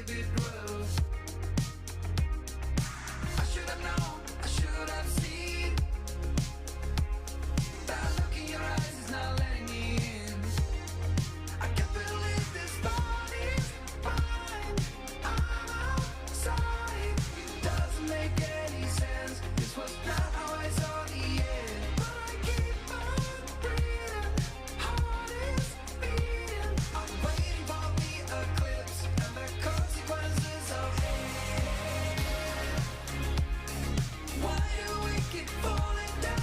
a bit rough. I should have known, I should have seen. That look in your eyes is not letting me in. I can't believe this body's fine. I'm outside. It doesn't make any sense. This was not how I saw the end. But I keep on breathing. Heart is beating. I'm waiting for the eclipse and the consequences of it. Why do we keep falling down?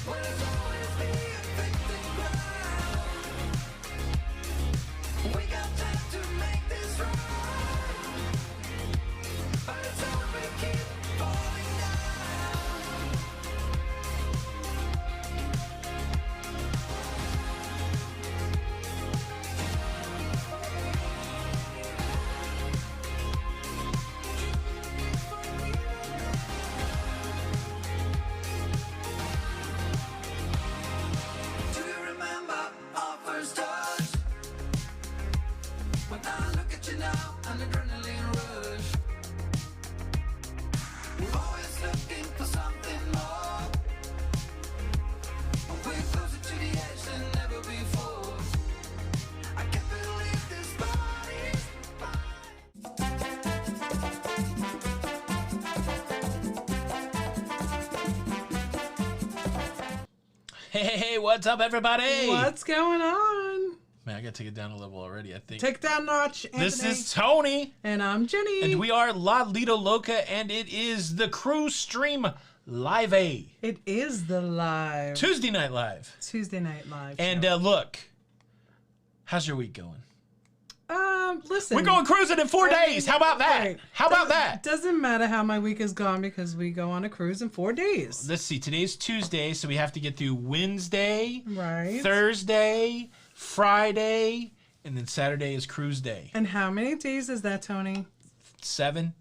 When it's always the affected ground. We got time to make this right. But it's all we keep falling down. Do you remember our first touch? When I look at you now, an adrenaline rush. We're always looking for something more. We're closer to the edge than ever before. I can't believe this body's Hey, what's up, everybody? What's going on? Man, I gotta take it down a level already, I think. Take down notch, Anthony. This is Tony, And I'm Jenny. and we are Lido, Loca, and it is the cruise stream live A. It is the live Tuesday night live. Tuesday night live And show. Look, how's your week going? Listen. We're going cruising in 4 days. How about that? Right. How about that? Doesn't matter how my week is gone because we go on a cruise in 4 days. Let's see. Today's Tuesday, so we have to get through Wednesday, Right. Thursday, Friday, and then Saturday is cruise day. And how many days is that, Tony? 7.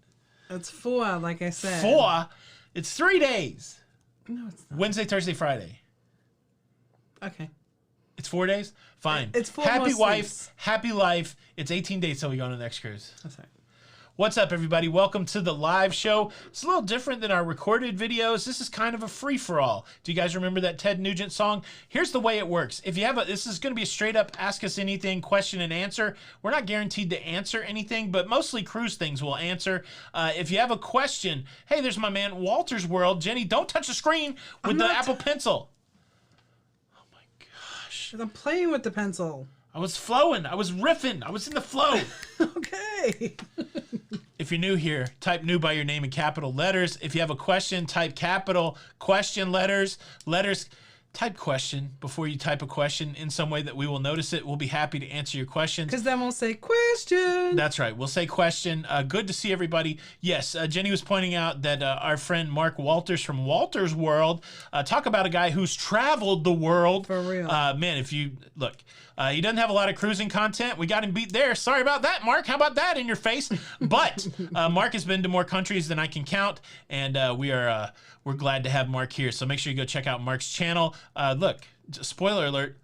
It's 4, like I said. 4. It's 3 days. No, it's not. Wednesday, Thursday, Friday. Okay. It's 4 days? Fine. It's 4 Happy more wife, sleeps. happy life. It's 18 days till we go on the next cruise. That's right. What's up, everybody? Welcome to the live show. It's a little different than our recorded videos. This is kind of a free-for-all. Do you guys remember that Ted Nugent song? Here's the way it works. If you have this is going to be a straight-up ask us anything question and answer. We're not guaranteed to answer anything, but mostly cruise things we'll answer. If you have a question, hey, there's my man Walter's World. Jenny, don't touch the screen with the Apple Pencil. I'm playing with the pencil. I was flowing. I was riffing. I was in the flow. Okay. If you're new here, type new by your name in capital letters. If you have a question, type capital question letters. Type question before you type a question in some way that we will notice it. We'll be happy to answer your questions. Because then we'll say question. That's right. We'll say question. Good to see everybody. Yes, Jenny was pointing out that our friend Mark Walters from Walter's World, talk about a guy who's traveled the world. For real. Man, if you look, he doesn't have a lot of cruising content. We got him beat there. Sorry about that, Mark. How about that in your face? But Mark has been to more countries than I can count, and we're glad to have Mark here. So make sure you go check out Mark's channel. Look, spoiler alert,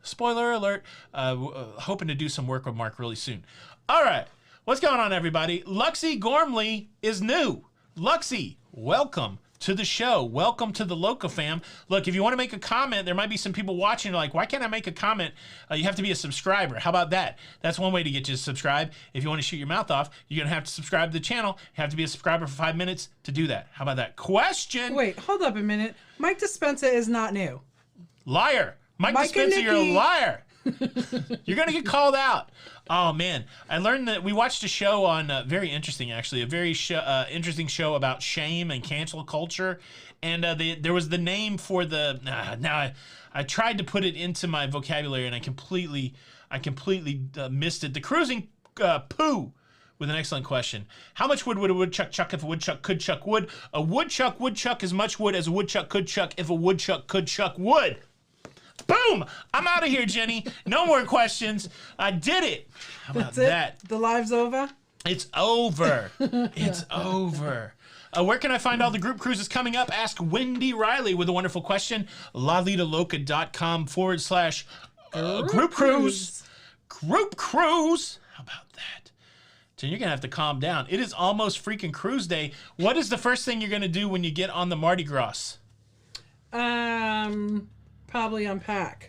hoping to do some work with Mark really soon. All right, what's going on, everybody? Luxie Gormley is new. Luxie, welcome to the show. Welcome to the Loca fam. Look, if you want to make a comment, there might be some people watching like, why can't I make a comment? You have to be a subscriber. How about that? That's one way to get you to subscribe. If you want to shoot your mouth off, you're going to have to subscribe to the channel. You have to be a subscriber for 5 minutes to do that. How about that? Question. Wait, hold up a minute. Mike Dispenza is not new. Liar. Mike Mike and Dispenza, you're a Nikki. liar. You're going to get called out. Oh, man. I learned that we watched a show on, very interesting, actually, a very interesting show about shame and cancel culture. And there was the name for the, now I tried to put it into my vocabulary and I completely missed it. The cruising poo. With an excellent question. How much wood would a woodchuck chuck if a woodchuck could chuck wood? A woodchuck would chuck as much wood as a woodchuck could chuck if a woodchuck could chuck wood. Boom! I'm out of here, Jenny. No more questions. I did it. How about That's it? that? The live's over? It's over. It's over. Where can I find all the group cruises coming up? Ask Wendy Riley with a wonderful question. lalidaloca.com/group cruise. Group cruise. How about that? Jen, you're going to have to calm down. It is almost freaking cruise day. What is the first thing you're going to do when you get on the Mardi Gras? Probably unpack.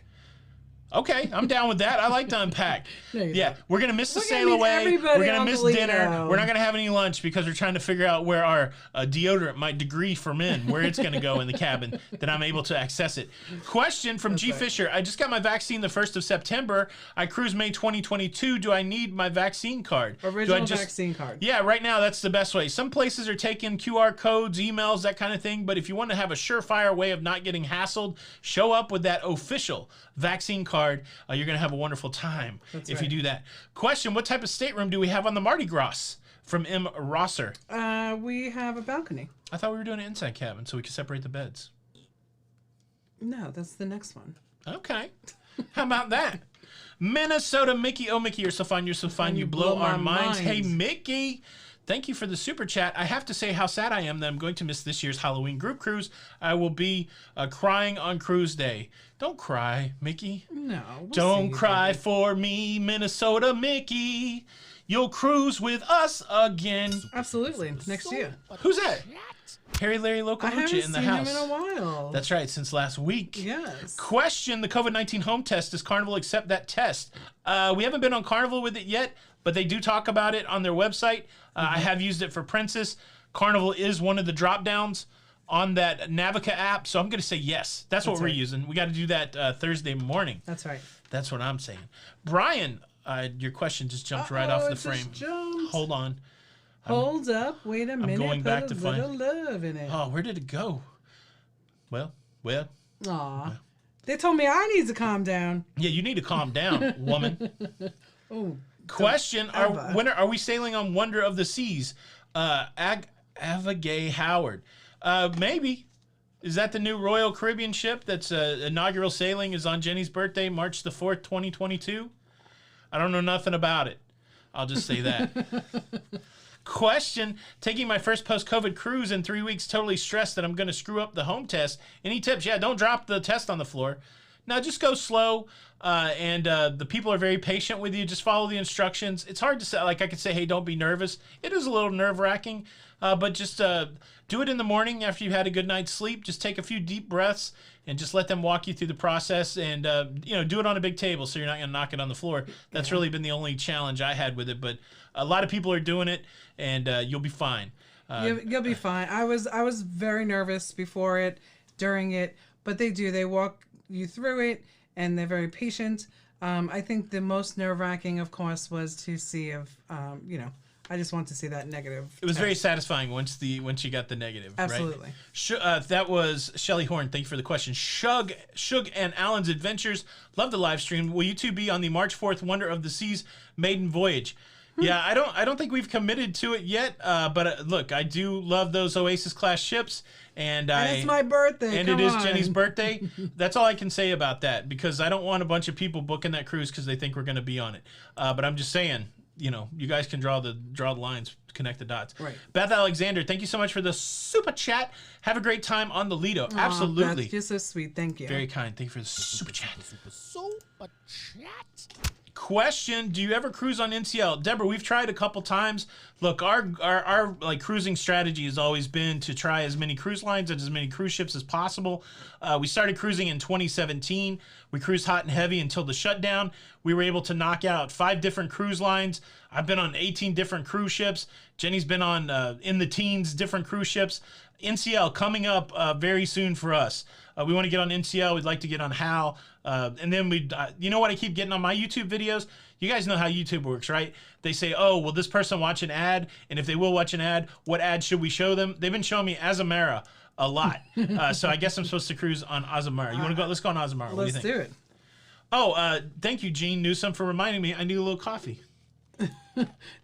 Okay, I'm down with that. I like to unpack. Yeah, we're going to miss the We're gonna sail meet away. everybody We're going to on miss the dinner. Lido. We're not going to have any lunch because we're trying to figure out where our deodorant, my degree for men, where it's going to go in the cabin, that I'm able to access it. Question from G. right. Fisher. I just got my vaccine the 1st of September. I cruise May 2022. Do I need my vaccine card? Original vaccine card. Yeah, right now that's the best way. Some places are taking QR codes, emails, that kind of thing. But if you want to have a surefire way of not getting hassled, show up with that official vaccine card. You're going to have a wonderful time if you do that. Question, what type of stateroom do we have on the Mardi Gras? From M. Rosser. We have a balcony. I thought we were doing an inside cabin so we could separate the beds. No, that's the next one. Okay. How about that? Minnesota Mickey. Oh, Mickey, you're so fine. You're so fine. You blow our minds. Hey, Mickey. Thank you for the super chat. I have to say how sad I am that I'm going to miss this year's Halloween group cruise. I will be crying on cruise day. Don't cry, Mickey. No. Don't cry for me, Minnesota Mickey. You'll cruise with us again. Absolutely. Next year. Who's that? Harry Larry I Loca haven't in the seen house. him in a while. That's right, since last week. Yes. Question, the COVID-19 home test. Does Carnival accept that test? We haven't been on Carnival with it yet, but they do talk about it on their website. I have used it for Princess. Carnival is one of the drop-downs on that Navica app, so I'm going to say yes. That's what we're using. We got to do that Thursday morning. That's right. That's what I'm saying. Brian, your question just jumped right off the frame. Hold on. Hold up. Wait a minute. going back Put to a find- little love in it. Oh, where did it go? Well. Aw. They told me I need to calm down. Yeah, you need to calm down, woman. Oh. Question: ever. When are we sailing on Wonder of the Seas? Avagay Howard. Maybe. Is that the new Royal Caribbean ship that's inaugural sailing is on Jenny's birthday, March the 4th, 2022? I don't know nothing about it. I'll just say that. Question, taking my first post-COVID cruise in 3 weeks, totally stressed that I'm going to screw up the home test. Any tips? Yeah, don't drop the test on the floor. No, just go slow, and the people are very patient with you. Just follow the instructions. It's hard to say, like I could say, hey, don't be nervous. It is a little nerve-wracking, but just do it in the morning after you've had a good night's sleep. Just take a few deep breaths and just let them walk you through the process, and do it on a big table so you're not going to knock it on the floor. That's really been the only challenge I had with it, but a lot of people are doing it, and you'll be fine. You'll be fine. I was very nervous before it, during it, but they walk you through it, and they're very patient. I think the most nerve-wracking, of course, was to see if I just want to see that negative. It was very satisfying once you got the negative. Absolutely. Right? That was Shelly Horn. Thank you for the question. Shug and Alan's Adventures. Love the live stream. Will you two be on the March 4th Wonder of the Seas maiden voyage? Yeah, I don't think we've committed to it yet. But look, I do love those Oasis class ships, and it's my birthday. And Come it is on. Jenny's birthday. That's all I can say about that, because I don't want a bunch of people booking that cruise because they think we're going to be on it. But I'm just saying, you guys can draw the lines, connect the dots. Right. Beth Alexander, thank you so much for the super chat. Have a great time on the Lido. Aw, Absolutely. Beth, you're so sweet. Thank you. Very kind. Thank you for the super chat. Super chat. Question, do you ever cruise on NCL? Deborah, we've tried a couple times. Look, our like cruising strategy has always been to try as many cruise lines and as many cruise ships as possible. We started cruising in 2017. We cruised hot and heavy until the shutdown. We were able to knock out 5 different cruise lines. I've been on 18 different cruise ships. Jenny's been on in the teens different cruise ships. NCL coming up very soon for us. We want to get on NCL. We'd like to get on HAL. And then you know what I keep getting on my YouTube videos? You guys know how YouTube works, right? They say, oh, will this person watch an ad? And if they will watch an ad, what ad should we show them? They've been showing me Azamara a lot. So I guess I'm supposed to cruise on Azamara. You want to go? Let's go on Azamara. What do you think? Let's do it. Oh, thank you, Gene Newsom, for reminding me I need a little coffee.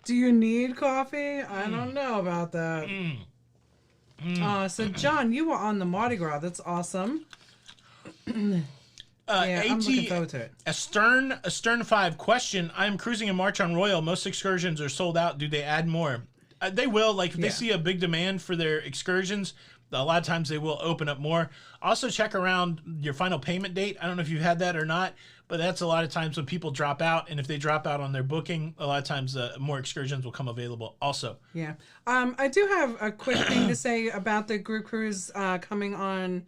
Do you need coffee? I don't know about that. So John, you were on the Mardi Gras. That's awesome. Yeah, I'm looking forward to it. A Stern 5 question. I'm cruising in March on Royal. Most excursions are sold out. Do they add more? They will. Like, if they see a big demand for their excursions, a lot of times they will open up more. Also, check around your final payment date. I don't know if you've had that or not, but that's a lot of times when people drop out, and if they drop out on their booking, a lot of times more excursions will come available also. Yeah. I do have a quick thing to say about the group cruise coming on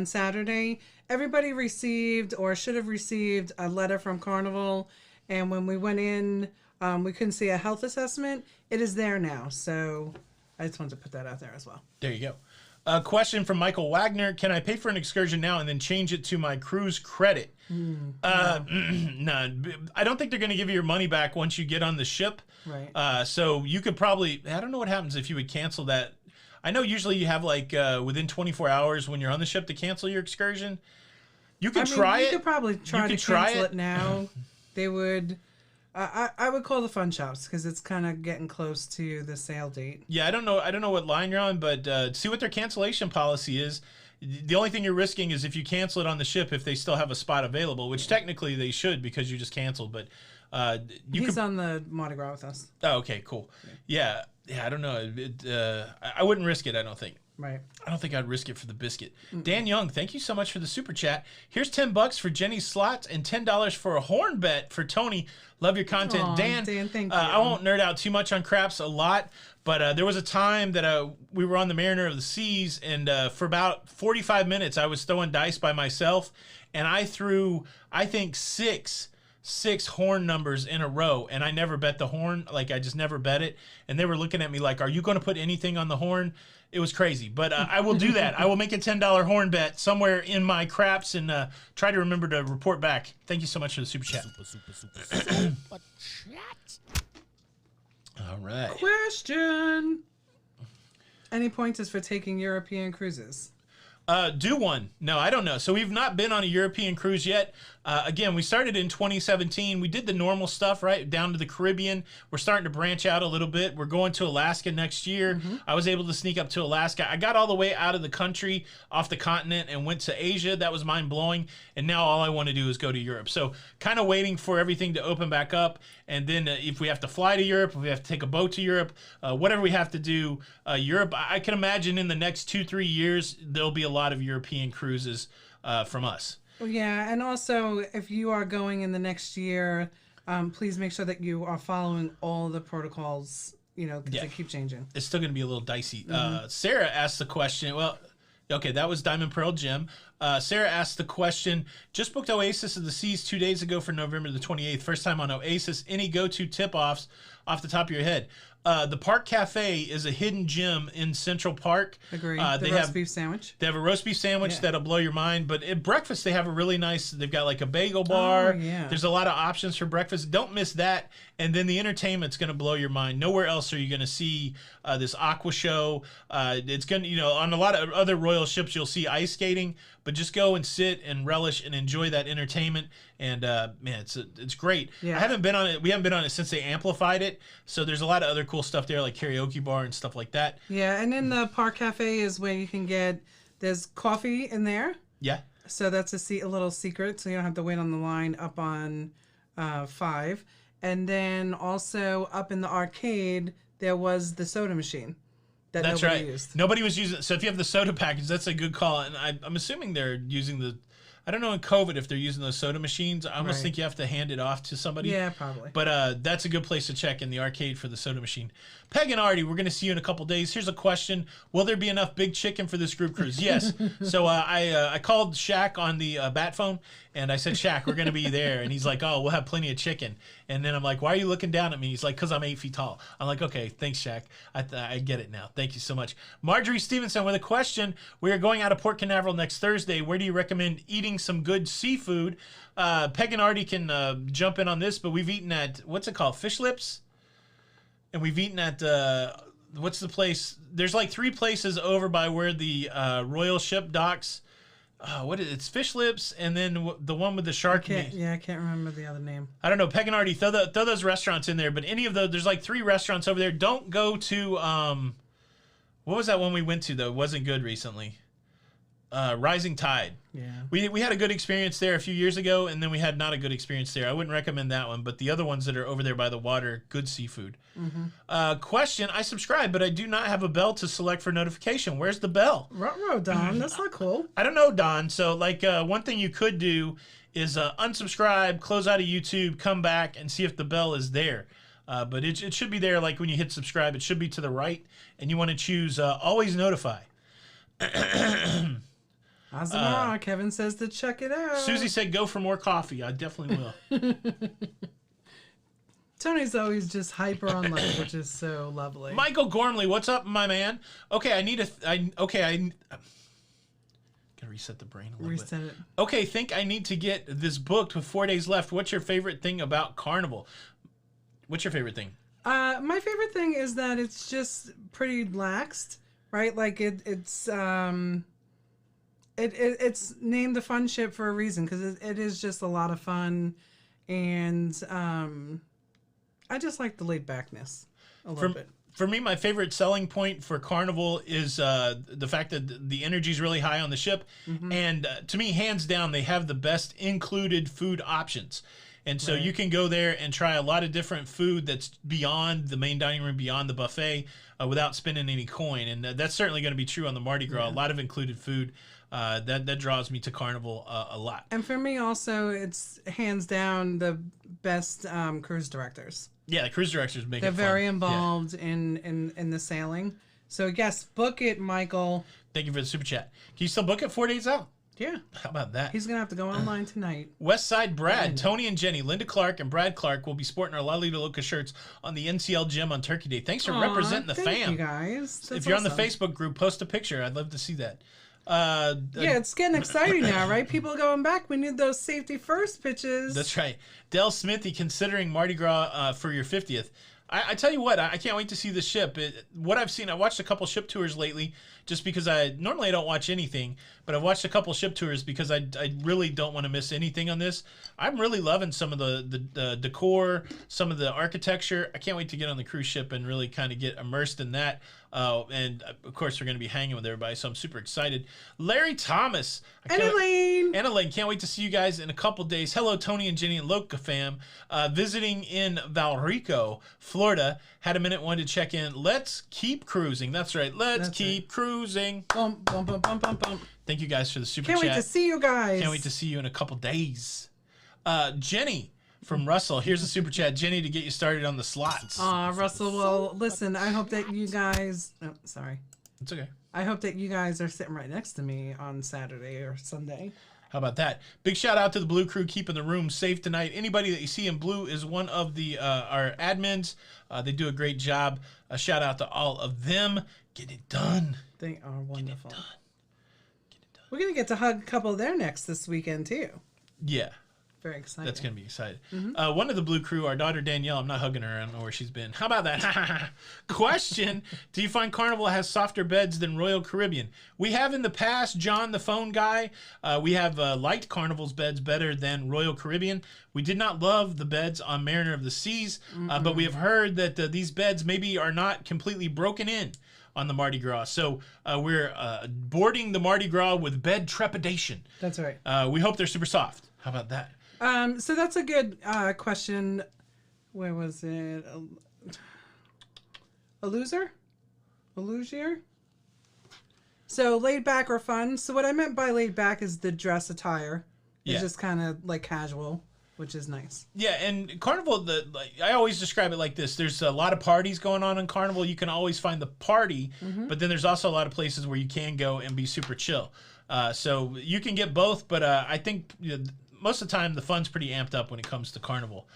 Saturday. Everybody received or should have received a letter from Carnival, and when we went in, we couldn't see a health assessment. It is there now, so I just wanted to put that out there as well. There you go. A question from Michael Wagner. Can I pay for an excursion now and then change it to my cruise credit? No. I don't think they're going to give you your money back once you get on the ship. Right. So you could probably, I don't know what happens if you would cancel that. I know usually you have like within 24 hours when you're on the ship to cancel your excursion. You could try it. You could probably try to cancel it now. They would... I would call the fun shops because it's kind of getting close to the sale date. Yeah, I don't know what line you're on, but see what their cancellation policy is. The only thing you're risking is if you cancel it on the ship, if they still have a spot available, which technically they should because you just canceled. But he's on the Mardi Gras with us. Oh, okay, cool. Yeah, I don't know. I wouldn't risk it. I don't think. Right. I don't think I'd risk it for the biscuit. Dan Young, thank you so much for the super chat. Here's $10 for Jenny's slots and $10 for a horn bet for Tony. Love your content. Aw, Dan, thank you. I won't nerd out too much on craps a lot, but there was a time that we were on the Mariner of the Seas, and for about 45 minutes I was throwing dice by myself, and I threw, I think, six horn numbers in a row, and I never bet the horn. Like, I just never bet it, and they were looking at me like, are you going to put anything on the horn? It was crazy, but I will do that. I will make a $10 horn bet somewhere in my craps and try to remember to report back. Thank you so much for the super chat. Super chat. All right. Question. Any pointers for taking European cruises? Do one. No, I don't know. So we've not been on a European cruise yet. Again, we started in 2017. We did the normal stuff, right, down to the Caribbean. We're starting to branch out a little bit. We're going to Alaska next year. I was able to sneak up to Alaska. I got all the way out of the country, off the continent, and went to Asia. That was mind-blowing. And now all I want to do is go to Europe. So kind of waiting for everything to open back up. And then if we have to fly to Europe, if we have to take a boat to Europe, whatever we have to do, Europe, I can imagine in the next 2-3 years, there'll be a lot of European cruises from us. Yeah, and also if you are going in the next year, please make sure that you are following all the protocols, because they keep changing. It's still going to be a little dicey. Sarah asked the question. Well, okay, that was Diamond Pearl Jim. Sarah asked the question, just booked Oasis of the Seas 2 days ago for November the 28th. First time on Oasis. Any go-to tip-offs off the top of your head? The Park Cafe is a hidden gem in Central Park. Agreed. They roast have beef sandwich. They have a roast beef sandwich that'll blow your mind. But at breakfast, they have a really nice, they've got like a bagel bar. Oh, yeah. There's a lot of options for breakfast. Don't miss that. And then the entertainment's going to blow your mind. Nowhere else are you going to see this aqua show. It's going to, on a lot of other royal ships, you'll see ice skating. But just go and sit and relish and enjoy that entertainment. And man, it's great. Yeah. I haven't been on it. We haven't been on it since they amplified it. So there's a lot of other cool stuff there, like karaoke bar and stuff like that. Yeah, and in the Park Cafe is where you can there's coffee in there. Yeah. So that's a little secret, so you don't have to wait on the line up on 5. And then also up in the arcade, there was the soda machine. That's nobody right. used. Nobody was using. So if you have the soda package, that's a good call. And I'm assuming they're using the. I don't know in COVID if they're using those soda machines. I almost think you have to hand it off to somebody. Yeah, probably. But that's a good place to check in the arcade for the soda machine. Peg and Artie, we're going to see you in a couple days. Here's a question: will there be enough big chicken for this group cruise? Yes. So I called Shaq on the bat phone and I said, Shaq, we're going to be there. And he's like, oh, we'll have plenty of chicken. And then I'm like, why are you looking down at me? He's like, because I'm 8 feet tall. I'm like, okay, thanks, Shaq. I get it now. Thank you so much. Marjorie Stevenson with a question. We are going out of Port Canaveral next Thursday. Where do you recommend eating some good seafood? Peg and Artie can jump in on this, but we've eaten at, what's it called? Fish Lips? And we've eaten at, what's the place? There's like 3 places over by where the Royal Ship docks. It's Fish Lips, and then the one with the shark meat. Yeah, I can't remember the other name. I don't know. Peg and Artie, throw those restaurants in there. But any of those, there's like 3 restaurants over there. Don't go to what was that one we went to though? It wasn't good recently. Rising Tide. Yeah. We had a good experience there a few years ago, and then we had not a good experience there. I wouldn't recommend that one, but the other ones that are over there by the water, good seafood. Question, I subscribe, but I do not have a bell to select for notification. Where's the bell? Ruh-roh, Don. That's not cool. I don't know, Don. So, like, one thing you could do is unsubscribe, close out of YouTube, come back, and see if the bell is there. But it should be there, like when you hit subscribe. It should be to the right, and you want to choose always notify. Azamara, Kevin says to check it out. Susie said go for more coffee. I definitely will. Tony's always just hyper on life, which is so lovely. Michael Gormley, what's up, my man? Okay, I gotta reset the brain a little bit. Reset it. Okay, think I need to get this booked with 4 days left. What's your favorite thing about Carnival? What's your favorite thing? My favorite thing is that it's just pretty laxed, right? Like it's named the fun ship for a reason because it is just a lot of fun, and I just like the laid backness a little bit. For me, my favorite selling point for Carnival is the fact that the energy is really high on the ship, and to me, hands down, they have the best included food options. And so you can go there and try a lot of different food that's beyond the main dining room, beyond the buffet, without spending any coin. And that's certainly going to be true on the Mardi Gras. A lot of included food. That draws me to Carnival a lot. And for me also, it's hands down the best cruise directors. Yeah, the cruise directors make it They're fun. very involved in the sailing. So yes, book it, Michael. Thank you for the super chat. Can you still book it 4 days out? Yeah. How about that? He's going to have to go online tonight. Westside Brad, Tony and Jenny, Linda Clark, and Brad Clark will be sporting our Lido Loca shirts on the NCL gym on Turkey Day. Thanks for representing the thank fam. you guys. That's If you're on the awesome. Facebook group, post a picture. I'd love to see that. Yeah, it's getting exciting now, right? People going back. We need those safety first pitches. That's right. Dell Smithy, considering Mardi Gras for your 50th. I tell you what, I can't wait to see the ship. What I've seen, I watched a couple ship tours lately, just because normally I don't watch anything, but I've watched a couple ship tours because I really don't want to miss anything on this. I'm really loving some of the decor, some of the architecture. I can't wait to get on the cruise ship and really kind of get immersed in that. And of course, we're going to be hanging with everybody, so I'm super excited. Larry Thomas. And Elaine. And Elaine, can't wait to see you guys in a couple days. Hello, Tony and Jenny and Loca fam. Visiting in Valrico, Florida. Had a minute, wanted to check in. Let's keep cruising. That's right. Let's keep cruising. Bump, bump, bump, bump, bump, bump. Thank you guys for the super Can't chat. wait to see you guys. Can't wait to see you in a couple days. Jenny from Russell. Here's a super chat. Jenny, to get you started on the slots. Russell, well, listen, I hope that you guys... Oh, sorry. It's okay. I hope that you guys are sitting right next to me on Saturday or Sunday. How about that? Big shout out to the Blue crew keeping the room safe tonight. Anybody that you see in blue is one of the our admins. They do a great job. A shout out to all of them. Get it done. They are wonderful. Get it done. We're going to get to hug a couple of their necks this weekend, too. Yeah. Very excited. That's going to be exciting. One of the Blue crew, our daughter Danielle, I'm not hugging her. I don't know where she's been. How about that? Question, do you find Carnival has softer beds than Royal Caribbean? We have in the past, John, the phone guy. We have liked Carnival's beds better than Royal Caribbean. We did not love the beds on Mariner of the Seas, but we have heard that these beds maybe are not completely broken in on the Mardi Gras. So we're boarding the Mardi Gras with bed trepidation. That's right. We hope they're super soft. How about that? So that's a good question. Where was it? A loser? A loosier? So laid back or fun. So what I meant by laid back is the dress attire. It's Yeah. just kind of like casual, which is nice. Yeah, and Carnival, I always describe it like this. There's a lot of parties going on in Carnival. You can always find the party, but then there's also a lot of places where you can go and be super chill. So you can get both, but I think most of the time the fun's pretty amped up when it comes to Carnival.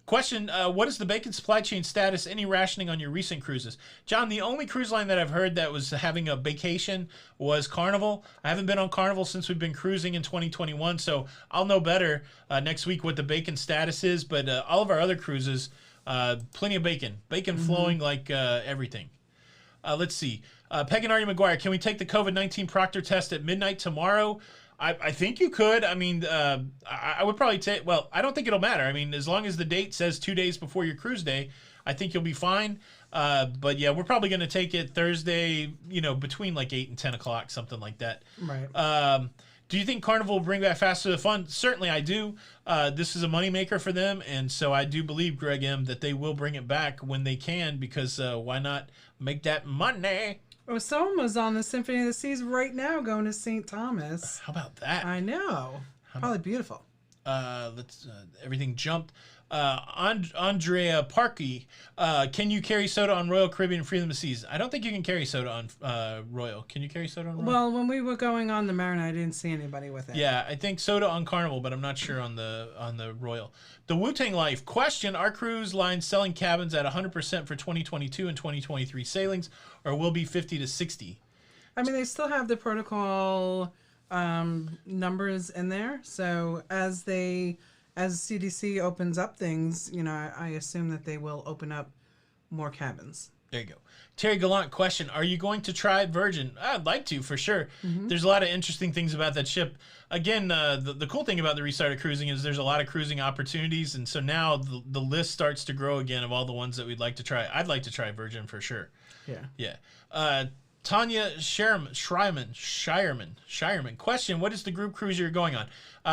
Question, what is the bacon supply chain status? Any rationing on your recent cruises? John, the only cruise line that I've heard that was having a vacation was Carnival. I haven't been on Carnival since we've been cruising in 2021, so I'll know better next week what the bacon status is, but all of our other cruises, plenty of bacon. Bacon flowing like everything. Let's see. Peg and Artie McGuire, can we take the COVID-19 proctor test at midnight tomorrow? I think you could. I mean, I would probably take... Well, I don't think it'll matter. I mean, as long as the date says 2 days before your cruise day, I think you'll be fine. But yeah, we're probably going to take it Thursday, between like 8 and 10 o'clock, something like that. Right. Do you think Carnival will bring back Faster the Fun? Certainly I do. This is a moneymaker for them, and so I do believe, Greg M., that they will bring it back when they can, because why not make that money? Oh, someone was on the Symphony of the Seas right now going to St. Thomas. How about that? I know. Probably beautiful. Let's everything jumped. Andrea Parkey, can you carry soda on Royal Caribbean and Freedom of the Seas? I don't think you can carry soda on Royal. Can you carry soda on Royal? Well, when we were going on the Mariner, I didn't see anybody with it. Yeah, I think soda on Carnival, but I'm not sure on the Royal. The Wu-Tang Life question: are cruise lines selling cabins at 100% for 2022 and 2023 sailings, or will be 50 to 60? I mean, they still have the protocol numbers in there. So as CDC opens up things, I assume that they will open up more cabins. There you go. Terry Gallant question: are you going to try Virgin? I'd like to, for sure. There's a lot of interesting things about that ship. Again, the cool thing about the restart of cruising is there's a lot of cruising opportunities, and so now the list starts to grow again of all the ones that we'd like to try. I'd like to try Virgin for sure. Yeah. Tanya Shireman question: what is the group cruise you're going on?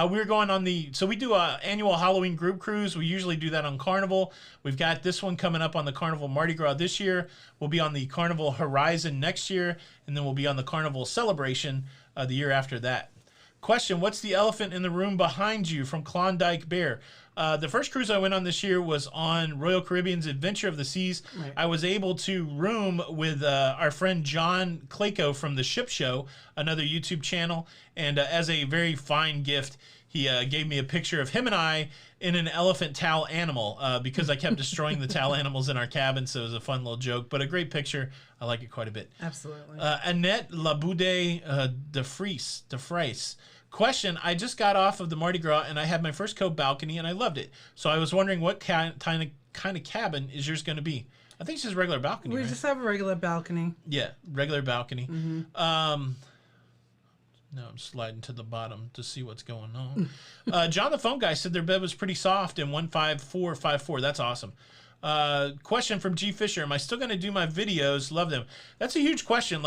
We're going on so we do a annual Halloween group cruise. We usually do that on Carnival. We've got this one coming up on the Carnival Mardi Gras this year. We'll be on the Carnival Horizon next year, and then we'll be on the Carnival Celebration the year after that. Question: what's the elephant in the room behind you? From Klondike Bear. The first cruise I went on this year was on Royal Caribbean's Adventure of the Seas. Right. I was able to room with our friend John Clayco from The Ship Show, another YouTube channel, and as a very fine gift, he gave me a picture of him and I in an elephant towel animal because I kept destroying the towel animals in our cabin, so it was a fun little joke, but a great picture. I like it quite a bit. Absolutely. Annette Laboude de Fries. Question: I just got off of the Mardi Gras and I had my first Cove balcony and I loved it. So I was wondering what kind of cabin is yours going to be? I think it's just regular balcony. We right? just have a regular balcony. Yeah, regular balcony. Now I'm sliding to the bottom to see what's going on. John the phone guy said their bed was pretty soft in 15454. That's awesome. Question from G Fisher: am I still going to do my videos? Love them. That's a huge question.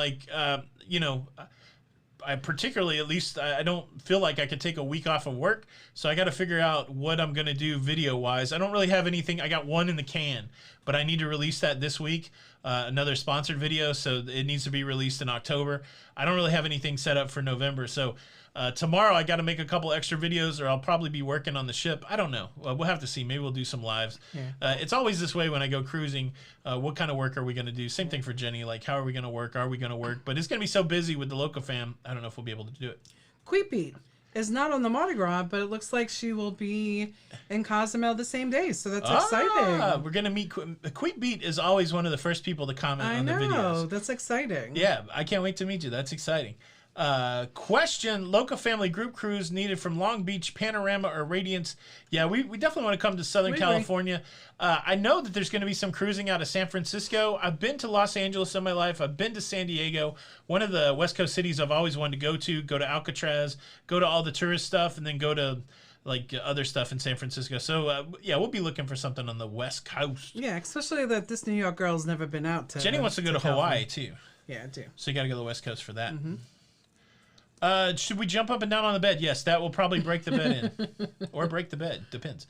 I particularly, at least, I don't feel like I could take a week off of work, so I got to figure out what I'm going to do video-wise. I don't really have anything. I got one in the can, but I need to release that this week, another sponsored video, so it needs to be released in October. I don't really have anything set up for November, so tomorrow I got to make a couple extra videos, or I'll probably be working on the ship. I don't know. We'll have to see. Maybe we'll do some lives. Yeah. It's always this way when I go cruising. What kind of work are we going to do? Same thing for Jenny. Like, how are we going to work? Are we going to work? But it's going to be so busy with the locafam, I don't know if we'll be able to do it. Queepy is not on the Mardi Gras, but it looks like she will be in Cozumel the same day, so that's exciting. We're going to meet. Queep Beat is always one of the first people to comment on the videos. That's exciting. Yeah, I can't wait to meet you. That's exciting. Question: Loca family group cruise needed from Long Beach, Panorama, or Radiance? Yeah, we definitely want to come to Southern California. I know that there's going to be some cruising out of San Francisco. I've been to Los Angeles in my life. I've been to San Diego. One of the West Coast cities I've always wanted to go to Alcatraz, go to all the tourist stuff, and then go to other stuff in San Francisco. So yeah, we'll be looking for something on the West Coast. Yeah, especially that this New York girl's never been out to. Jenny wants to go to Hawaii too. Yeah, I do. So you got to go to the West Coast for that. Should we jump up and down on the bed? Yes, that will probably break the bed in. Or break the bed. Depends.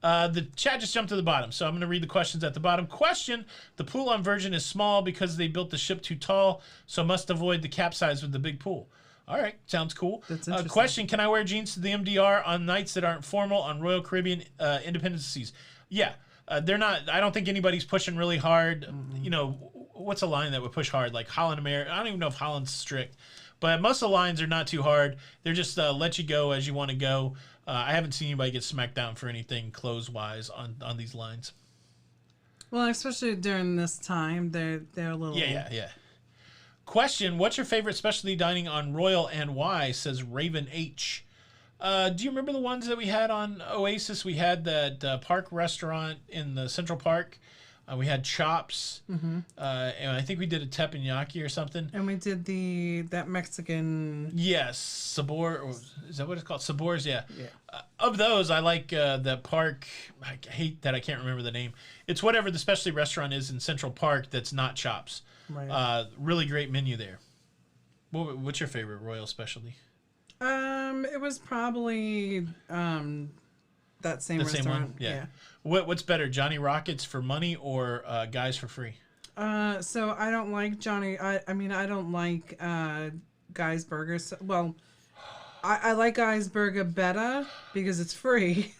The chat just jumped to the bottom, so I'm going to read the questions at the bottom. Question: the pool on Virgin is small because they built the ship too tall, so must avoid the capsize with the big pool. All right, sounds cool. That's interesting. Question: can I wear jeans to the MDR on nights that aren't formal on Royal Caribbean Independence Seas? Yeah, they're not. I don't think anybody's pushing really hard. What's a line that would push hard? Like Holland America. I don't even know if Holland's strict. But most of the lines are not too hard. They're just let you go as you want to go. I haven't seen anybody get smacked down for anything clothes-wise on these lines. Well, especially during this time, they're a little... Yeah. Question: what's your favorite specialty dining on Royal and why? Says Raven H. Do you remember the ones that we had on Oasis? We had that park restaurant in the Central Park. We had chops, and I think we did a teppanyaki or something. And we did that Mexican. Yes, sabor. Is that what it's called? Sabors, yeah. Yeah. Of those, I like the park. I hate that I can't remember the name. It's whatever the specialty restaurant is in Central Park that's not chops. Right. Really great menu there. What's your favorite Royal specialty? It was probably that same The restaurant. same one? Yeah. What's better, Johnny Rockets for money or Guys for free? So I don't like Johnny. I mean, I don't like Guy's Burgers. Well, I like Guy's Burger better because it's free,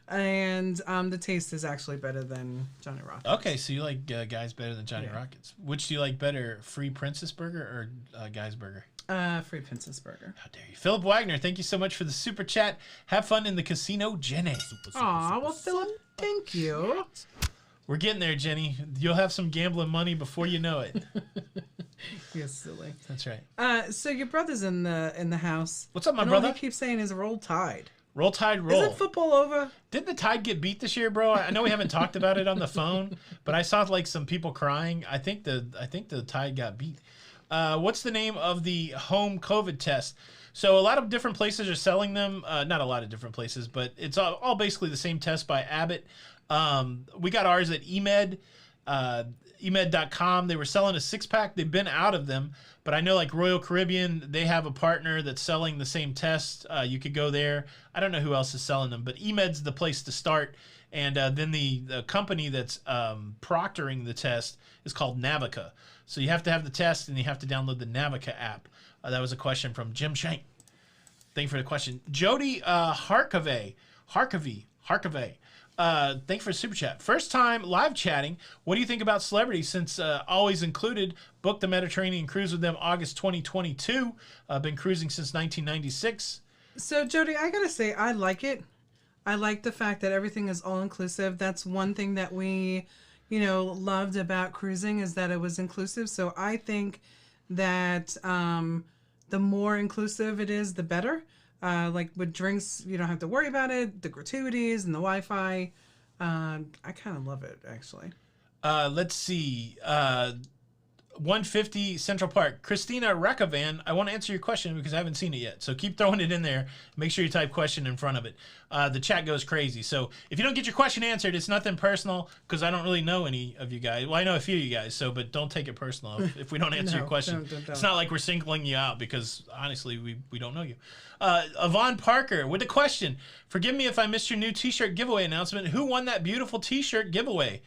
and the taste is actually better than Johnny Rockets. Okay, so you like Guys better than Johnny Rockets. Which do you like better, Free Princess Burger or Guy's Burger? Free Princess Burger. How dare you. Philip Wagner, thank you so much for the super chat. Have fun in the casino, Jenny. Aw, well, Philip, thank you. We're getting there, Jenny. You'll have some gambling money before you know it. You're silly. That's right. So your brother's in the house. What's up, my and brother? All he keeps saying is "Roll Tide." Roll Tide, roll. Isn't football over? Didn't the Tide get beat this year, bro? I know we haven't talked about it on the phone, but I saw like some people crying. I think the Tide got beat. What's the name of the home COVID test? So a lot of different places are selling them. Not a lot of different places, but it's all basically the same test by Abbott. We got ours at emed, emed.com. They were selling a 6-pack. They've been out of them, but I know like Royal Caribbean, they have a partner that's selling the same test. You could go there. I don't know who else is selling them, but emed's the place to start. And then the company that's proctoring the test is called Navica. So you have to have the test and you have to download the Navica app. That was a question from Jim Shank. Thank you for the question. Jody Harkave. Thank you for the super chat. First time live chatting. What do you think about celebrities since Always Included booked the Mediterranean cruise with them August 2022? Been cruising since 1996. So Jody, I gotta say, I like it. I like the fact that everything is all inclusive. That's one thing that we, loved about cruising is that it was inclusive. So I think that the more inclusive it is, the better. Like with drinks, you don't have to worry about it. The gratuities and the Wi-Fi. I kind of love it, actually. Let's see. 150 Central Park. Christina Rakavan, I want to answer your question because I haven't seen it yet. So keep throwing it in there. Make sure you type question in front of it. The chat goes crazy. So if you don't get your question answered, it's nothing personal because I don't really know any of you guys. Well, I know a few of you guys, but don't take it personal if we don't answer your question. Don't. It's not like we're singling you out because honestly, we don't know you. Yvonne Parker with a question. Forgive me if I missed your new t-shirt giveaway announcement. Who won that beautiful t-shirt giveaway?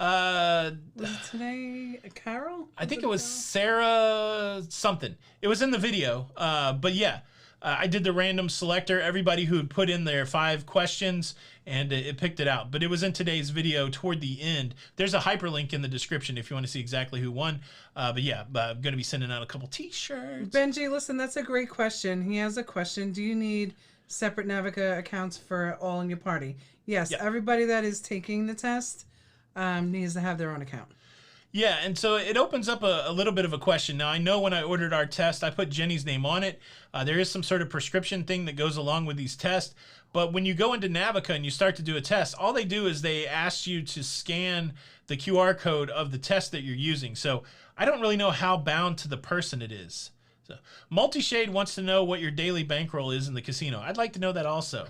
Was it today Carol? I think it was Sarah something. It was in the video. But yeah, I did the random selector, everybody who had put in their 5 questions, and it picked it out. But it was in today's video toward the end. There's a hyperlink in the description if you want to see exactly who won. But yeah, I'm going to be sending out a couple t-shirts. Benji, listen, that's a great question. He has a question. Do you need separate Navica accounts for all in your party? Yes, Yeah. Everybody that is taking the test needs to have their own account. Yeah, and so it opens up a little bit of a question. Now, I know when I ordered our test, I put Jenny's name on it. There is some sort of prescription thing that goes along with these tests. But when you go into Navica and you start to do a test, all they do is they ask you to scan the QR code of the test that you're using. So I don't really know how bound to the person it is. So Multishade wants to know what your daily bankroll is in the casino. I'd like to know that also.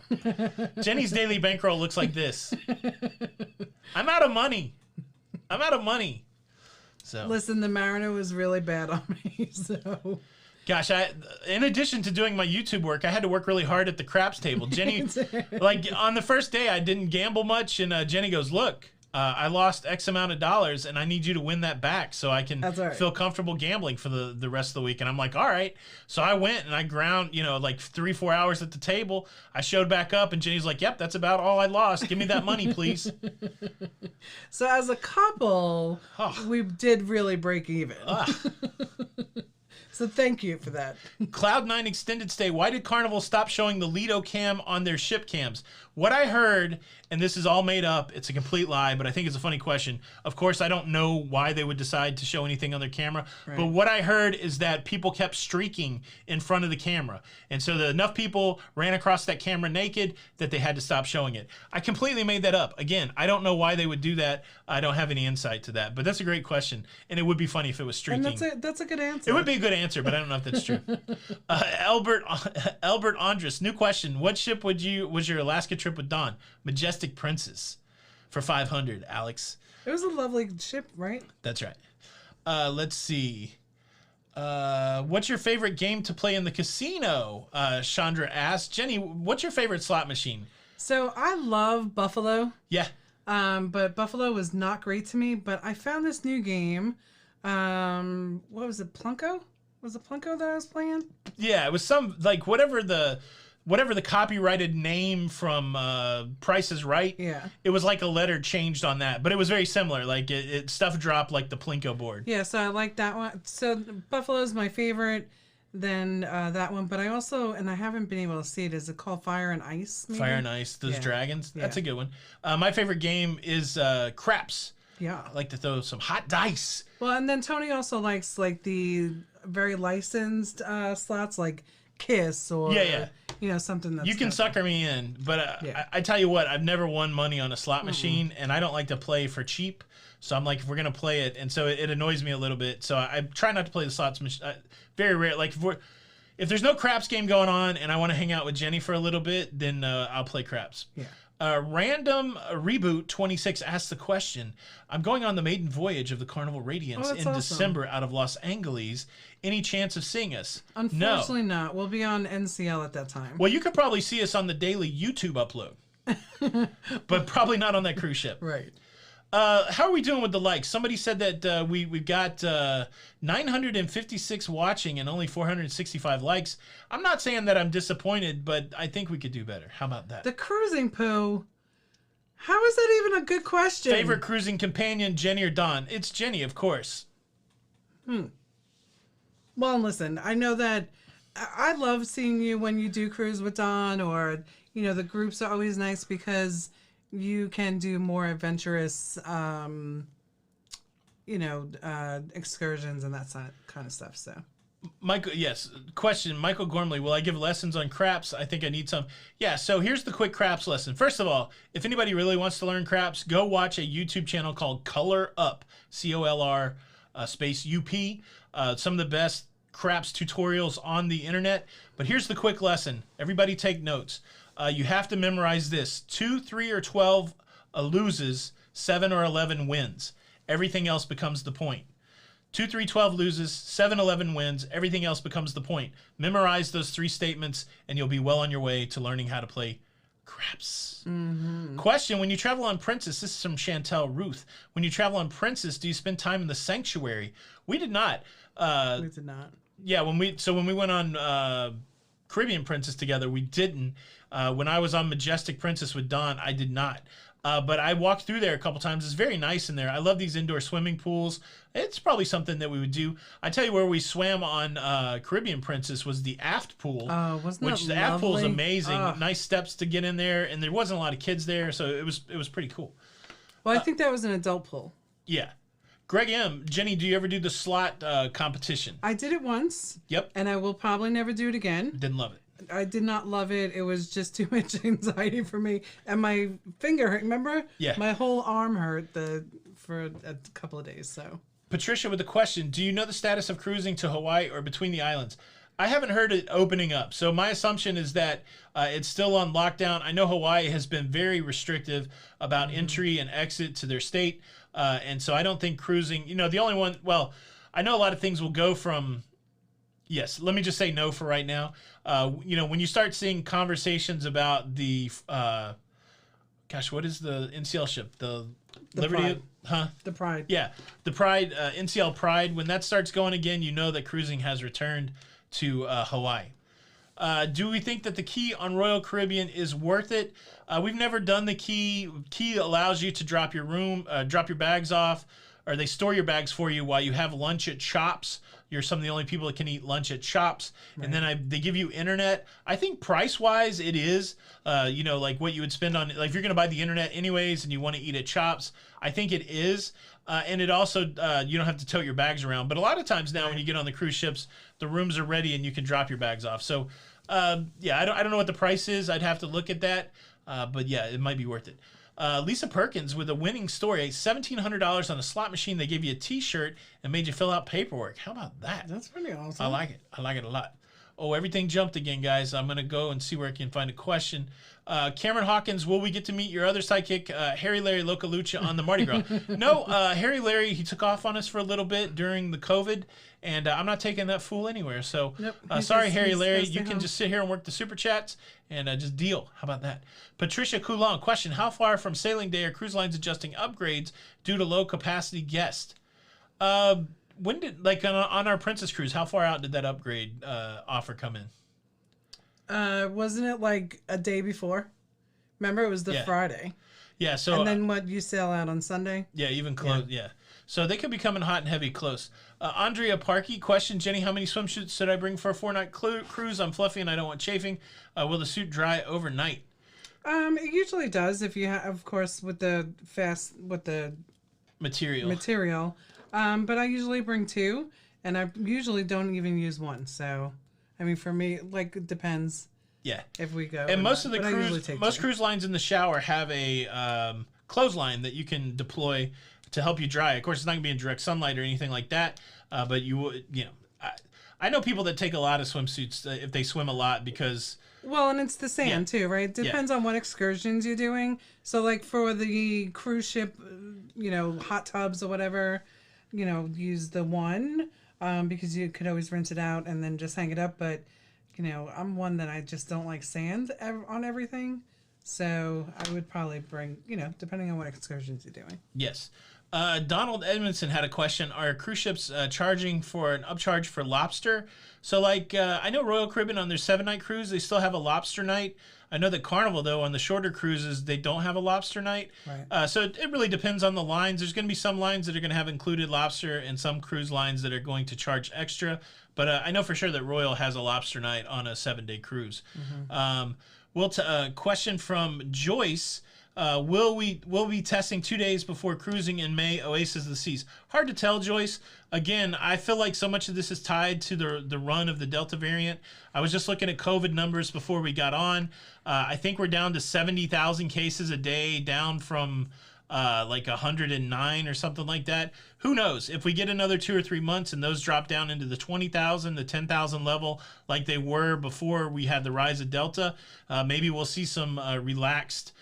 Jenny's daily bankroll looks like this. I'm out of money. So Listen, the Mariner was really bad on me, so... gosh, in addition to doing my YouTube work, I had to work really hard at the craps table. Jenny, like on the first day, I didn't gamble much, and Jenny goes, look, I lost X amount of dollars, and I need you to win that back so I can feel comfortable gambling for the rest of the week. And I'm like, all right. So I went and I ground, like 3-4 hours at the table. I showed back up, and Jenny's like, yep, that's about all I lost. Give me that money, please. So as a couple, we did really break even. So thank you for that. Cloud9 extended stay. Why did Carnival stop showing the Lido cam on their ship cams? What I heard, and this is all made up, it's a complete lie, but I think it's a funny question. Of course, I don't know why they would decide to show anything on their camera, but what I heard is that people kept streaking in front of the camera. And so enough people ran across that camera naked that they had to stop showing it. I completely made that up. Again, I don't know why they would do that. I don't have any insight to that, but that's a great question. And it would be funny if it was streaking. And that's a good answer. It would be a good answer, but I don't know if that's true. Albert Andrus, new question. What ship was your Alaska trip with Dawn? Majestic Princess for 500, Alex. It was a lovely ship, right? That's right. Let's see. What's your favorite game to play in the casino? Chandra asked. Jenny, what's your favorite slot machine? So I love Buffalo. Yeah. But Buffalo was not great to me. But I found this new game. What was it? Plunko? Was it Plunko that I was playing? Yeah, it was some like whatever the copyrighted name from Price is Right. Yeah. It was like a letter changed on that, but it was very similar. Like it stuff dropped like the Plinko board. Yeah, so I like that one. So Buffalo's my favorite. Then that one, but I also, and I haven't been able to see it. Is it called Fire and Ice? Maybe? Fire and Ice, those Yeah. dragons. That's Yeah. a good one. My favorite game is Craps. Yeah. I like to throw some hot dice. Well, and then Tony also likes like the very licensed slots, like Kiss or Yeah. something that's You can different. sucker me in, but Yeah. I tell you what, I've never won money on a slot machine, and I don't like to play for cheap. So I'm like, if we're gonna play it, and so it annoys me a little bit. So I try not to play the slots machine. Very rare. Like if there's no craps game going on, and I want to hang out with Jenny for a little bit, then I'll play craps. Yeah. Random Reboot 26 asks the question, I'm going on the maiden voyage of the Carnival Radiance that's in awesome. December out of Los Angeles. Any chance of seeing us? Unfortunately, No. not. We'll be on NCL at that time. Well, you could probably see us on the daily YouTube upload, but probably not on that cruise ship. Right. How are we doing with the likes? Somebody said that we've got 956 watching and only 465 likes. I'm not saying that I'm disappointed, but I think we could do better. How about that? The cruising poo. How is that even a good question? Favorite cruising companion, Jenny or Dawn? It's Jenny, of course. Well, listen, I know that I love seeing you when you do cruise with Dawn, or the groups are always nice because you can do more adventurous, excursions and that kind of stuff. So, Michael, yes. Question, Michael Gormley, will I give lessons on craps? I think I need some. Yeah, so here's the quick craps lesson. First of all, if anybody really wants to learn craps, go watch a YouTube channel called Color Up, COLR space UP. Some of the best craps tutorials on the internet. But here's the quick lesson. Everybody take notes. You have to memorize this. 2, 3, or 12 loses, 7 or 11 wins. Everything else becomes the point. 2, 3, 12 loses, 7, 11 wins. Everything else becomes the point. Memorize those 3 statements, and you'll be well on your way to learning how to play craps. Question, when you travel on Princess, this is from Chantel Ruth. When you travel on Princess, do you spend time in the sanctuary? We did not. we did not. Yeah, when we went on Caribbean Princess together, we didn't. When I was on Majestic Princess with Dawn, I did not. But I walked through there a couple times. It's very nice in there. I love these indoor swimming pools. It's probably something that we would do. I tell you where we swam on Caribbean Princess was the aft pool. Oh, wasn't which that the aft pool is lovely? amazing. Oh. Nice steps to get in there, and there wasn't a lot of kids there, so it was pretty cool. Well, I think that was an adult pool. Yeah. Greg M. Jenny, do you ever do the slot competition? I did it once. Yep. And I will probably never do it again. Didn't love it. I did not love it. It was just too much anxiety for me, and my finger hurt. Remember? Yeah. My whole arm hurt for a couple of days. So. Patricia with a question. Do you know the status of cruising to Hawaii or between the islands? I haven't heard it opening up. So my assumption is that it's still on lockdown. I know Hawaii has been very restrictive about entry and exit to their state. And so I don't think cruising, the only one, well, I know a lot of things will go from, yes, let me just say no for right now. When you start seeing conversations about the, what is the NCL ship? The Liberty? Pride. Huh? The Pride. Yeah, the Pride, NCL Pride. When that starts going again, you know that cruising has returned to Hawaii. Do we think that the key on Royal Caribbean is worth it? We've never done the key. Key allows you to drop your bags off or they store your bags for you while you have lunch at shops. You're some of the only people that can eat lunch at shops. Right. And then they give you internet. I think price-wise it is, like what you would spend on, like if you're going to buy the internet anyways and you want to eat at shops, I think it is. And it also, you don't have to tote your bags around. But a lot of times now when you get on the cruise ships, the rooms are ready and you can drop your bags off. So, I don't know what the price is. I'd have to look at that. But yeah, it might be worth it. Lisa Perkins with a winning story, $1,700 on a slot machine. They gave you a T-shirt and made you fill out paperwork. How about that? That's pretty awesome. I like it. I like it a lot. Oh, everything jumped again, guys. I'm going to go and see where I can find a question. Cameron Hawkins, will we get to meet your other sidekick, Harry Larry Loca Lucha, on the Mardi Gras? No, Harry Larry, he took off on us for a little bit during the COVID, and I'm not taking that fool anywhere. So, nope, sorry, Harry Larry. You can just sit here and work the super chats and just deal. How about that? Patricia Coulon, question, how far from sailing day are cruise lines adjusting upgrades due to low capacity guests? When did, like on our Princess Cruise, how far out did that upgrade offer come in? Wasn't it like a day before? Remember, it was the Friday. Yeah, so... And then what, you sail out on Sunday? Yeah, even close, yeah. So they could be coming hot and heavy close. Andrea Parkey, question, Jenny, how many swimsuits should I bring for a 4-night cruise? I'm fluffy and I don't want chafing. Will the suit dry overnight? It usually does if you have, of course, with the material. But I usually bring 2, and I usually don't even use 1. So, I mean, for me, like, it depends. Yeah. If we go. And most cruise lines in the shower have a clothesline that you can deploy to help you dry. Of course, it's not going to be in direct sunlight or anything like that. But I know people that take a lot of swimsuits if they swim a lot because. Well, and it's the sand too, right? It depends on what excursions you're doing. So, like for the cruise ship, hot tubs or whatever, use the 1 because you could always rinse it out and then just hang it up. But, I'm one that I just don't like sand on everything. So I would probably bring, depending on what excursions you're doing. Yes. Donald Edmondson had a question. Are cruise ships charging for an upcharge for lobster? So, I know Royal Caribbean on their 7-night cruise, they still have a lobster night. I know that Carnival, though, on the shorter cruises, they don't have a lobster night. Right. So it really depends on the lines. There's going to be some lines that are going to have included lobster and some cruise lines that are going to charge extra. But I know for sure that Royal has a lobster night on a 7-day cruise. Mm-hmm. Question from Joyce. Will we be testing 2 days before cruising in May, Oasis of the Seas? Hard to tell, Joyce. Again, I feel like so much of this is tied to the run of the Delta variant. I was just looking at COVID numbers before we got on. I think we're down to 70,000 cases a day, down from 109 or something like that. Who knows? If we get another 2 or 3 months and those drop down into the 20,000, the 10,000 level like they were before we had the rise of Delta, maybe we'll see some relaxed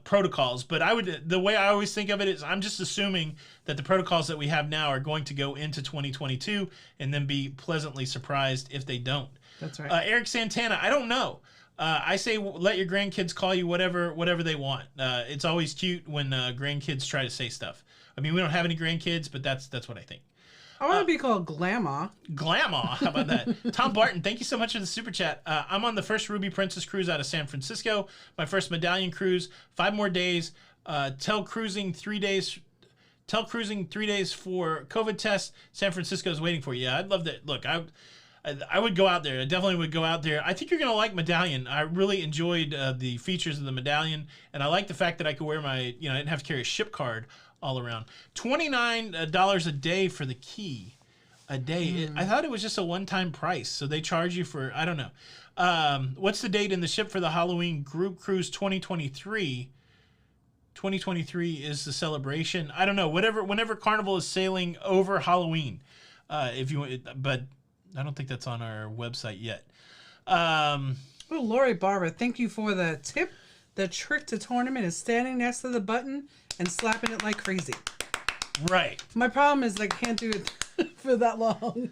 protocols. But the way I always think of it is I'm just assuming that the protocols that we have now are going to go into 2022 and then be pleasantly surprised if they don't. That's right. Eric Santana, I don't know. I say let your grandkids call you whatever they want. It's always cute when grandkids try to say stuff. I mean, we don't have any grandkids, but that's what I think. I want to be called Glama. Glama, how about that? Tom Barton, thank you so much for the super chat. I'm on the first Ruby Princess cruise out of San Francisco. My first Medallion cruise. 5 more days. Tell cruising 3 days for COVID test. San Francisco is waiting for you. Yeah, I'd love that. Look, I would go out there. I definitely would go out there. I think you're going to like Medallion. I really enjoyed the features of the Medallion, and I like the fact that I could wear my, I didn't have to carry a ship card all around. $29 a day for the key. A day. I thought it was just a one-time price, so they charge you for, I don't know. What's the date in the ship for the Halloween group cruise 2023? 2023 is the celebration. I don't know. Whenever Carnival is sailing over Halloween, but I don't think that's on our website yet. Lori Barber, thank you for the tip. The trick to tournament is standing next to the button and slapping it like crazy. Right. My problem is I can't do it for that long.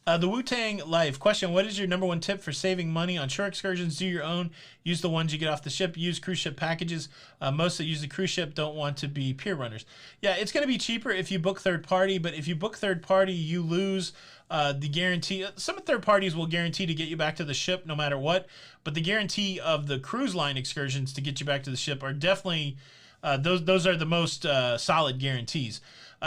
The Wu-Tang Life question, what is your number 1 tip for saving money on shore excursions? Do your own. Use the ones you get off the ship. Use cruise ship packages. Most that use the cruise ship don't want to be pier runners. Yeah, it's going to be cheaper if you book third party, but if you book third party, you lose the guarantee. Some third parties will guarantee to get you back to the ship no matter what, but the guarantee of the cruise line excursions to get you back to the ship are definitely, those are the most solid guarantees.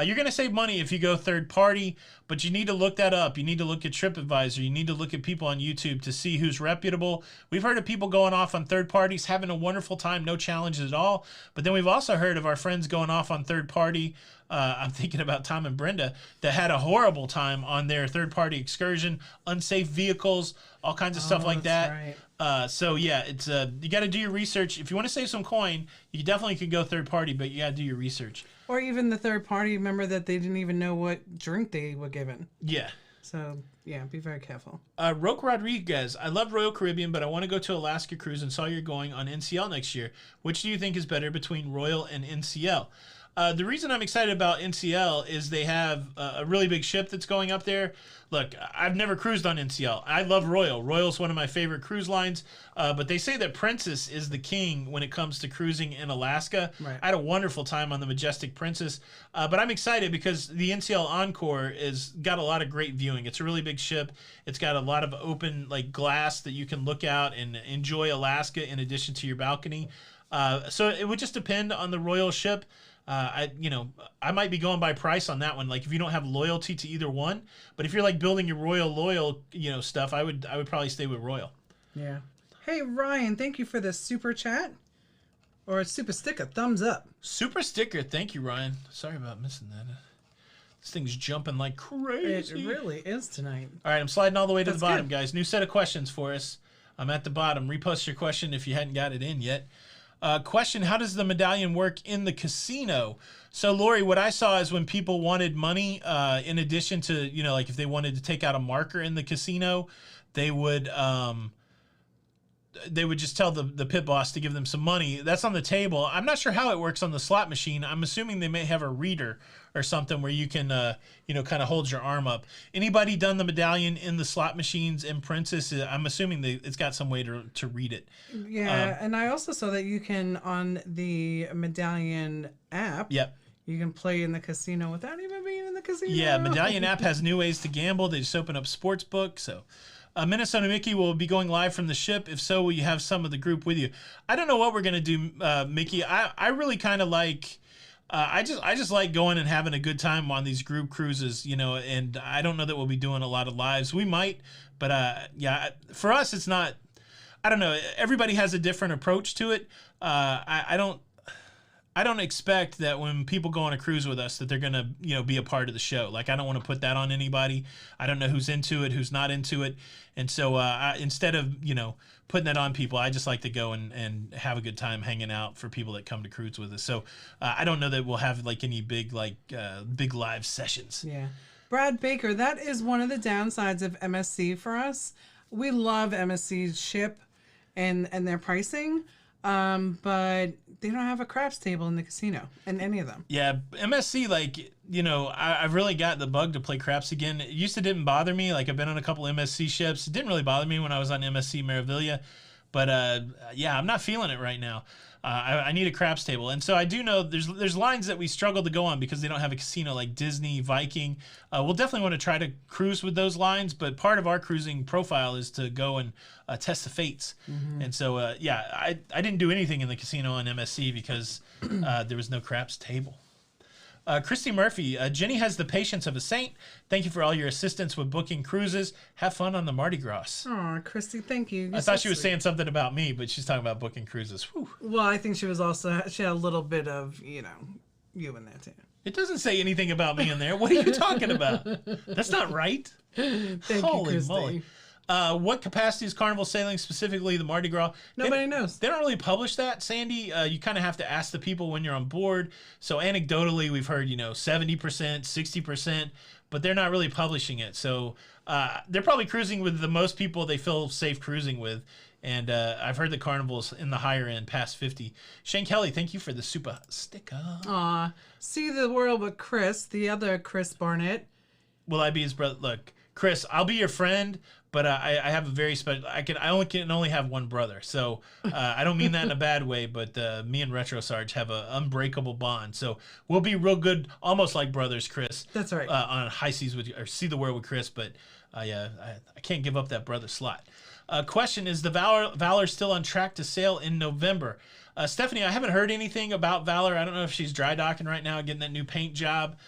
You're going to save money if you go third party, but you need to look that up. You need to look at TripAdvisor. You need to look at people on YouTube to see who's reputable. We've heard of people going off on third parties, having a wonderful time, no challenges at all. But then we've also heard of our friends going off on third party. I'm thinking about Tom and Brenda that had a horrible time on their third party excursion, unsafe vehicles, all kinds of stuff like that. Right. So yeah, it's you got to do your research. If you want to save some coin, you definitely could go third party, but you got to do your research. Or even the third party, remember that they didn't even know what drink they were given. Yeah. So, yeah, be very careful. Roque Rodriguez, I love Royal Caribbean, but I want to go to Alaska cruise and saw you're going on NCL next year. Which do you think is better between Royal and NCL? The reason I'm excited about NCL is they have a really big ship that's going up there. Look, I've never cruised on NCL. I love Royal. Royal's one of my favorite cruise lines, but they say that Princess is the king when it comes to cruising in Alaska. Right. I had a wonderful time on the Majestic Princess, but I'm excited because the NCL Encore is got a lot of great viewing. It's a really big ship. It's got a lot of open glass that you can look out and enjoy Alaska in addition to your balcony. So it would just depend on the Royal ship. I might be going by price on that one. Like if you don't have loyalty to either one, but if you're building your loyal stuff, I would probably stay with Royal. Yeah. Hey Ryan, thank you for the super chat or a super sticker. Thumbs up. Super sticker, thank you, Ryan. Sorry about missing that. This thing's jumping like crazy. It really is tonight. All right, I'm sliding all the way to the bottom, good. guys. New set of questions for us. I'm at the bottom. Repost your question if you hadn't got it in yet. Question, how does the medallion work in the casino? So, Lori, what I saw is when people wanted money, in addition to, if they wanted to take out a marker in the casino, they would just tell the pit boss to give them some money. That's on the table. I'm not sure how it works on the slot machine. I'm assuming they may have a reader or something where you can, kind of hold your arm up. Anybody done the medallion in the slot machines in Princess? I'm assuming it's got some way to read it. Yeah, and I also saw that you can, on the medallion app, Yep. you can play in the casino without even being in the casino. Yeah, Medallion app has new ways to gamble. They just open up Sportsbook. So, Minnesota Mickey will be going live from the ship. If so, will you have some of the group with you? I don't know what we're gonna do, Mickey. I really kind of like. I just like going and having a good time on these group cruises, and I don't know that we'll be doing a lot of lives. We might, but yeah, for us, it's not. I don't know. Everybody has a different approach to it. I don't expect that when people go on a cruise with us that they're gonna, be a part of the show. Like I don't want to put that on anybody. I don't know who's into it, who's not into it, and so instead of putting that on people, I just like to go and have a good time hanging out for people that come to cruise with us. So I don't know that we'll have any big live sessions. Yeah. Brad Baker, that is one of the downsides of MSC for us. We love MSC's ship and their pricing, but they don't have a craps table in the casino, in any of them. Yeah, MSC, I've really got the bug to play craps again. It used to didn't bother me. I've been on a couple MSC ships. It didn't really bother me when I was on MSC Meraviglia. But, I'm not feeling it right now. I need a craps table. And so I do know there's lines that we struggle to go on because they don't have a casino like Disney, Viking. We'll definitely want to try to cruise with those lines, but part of our cruising profile is to go and test the fates. Mm-hmm. And so, I didn't do anything in the casino on MSC because there was no craps table. Christy Murphy, Jenny has the patience of a saint. Thank you for all your assistance with booking cruises. Have fun on the Mardi Gras. Oh, Christy, thank you. I thought she was saying something about me, but she's talking about booking cruises. Whew. Well, I think she had a little bit of, you in there too. It doesn't say anything about me in there. What are you talking about? That's not right. Thank you, Holy Christy. moly. What capacity is Carnival sailing, specifically the Mardi Gras? Nobody knows. They don't really publish that, Sandy. You kind of have to ask the people when you're on board. So anecdotally, we've heard, 70%, 60%, but they're not really publishing it. So they're probably cruising with the most people they feel safe cruising with. And I've heard the Carnival's in the higher end, past 50. Shane Kelly, thank you for the super sticker. Aw. See the world with Chris, the other Chris Barnett. Will I be his brother? Look, Chris, I'll be your friend, but I have a very special. I can only have one brother, so I don't mean that in a bad way. But me and Retro Sarge have an unbreakable bond, so we'll be real good, almost like brothers, Chris. That's right. On high seas with or see the world with Chris, but I can't give up that brother slot. Question: is the Valor still on track to sail in November? Stephanie, I haven't heard anything about Valor. I don't know if she's dry docking right now, getting that new paint job.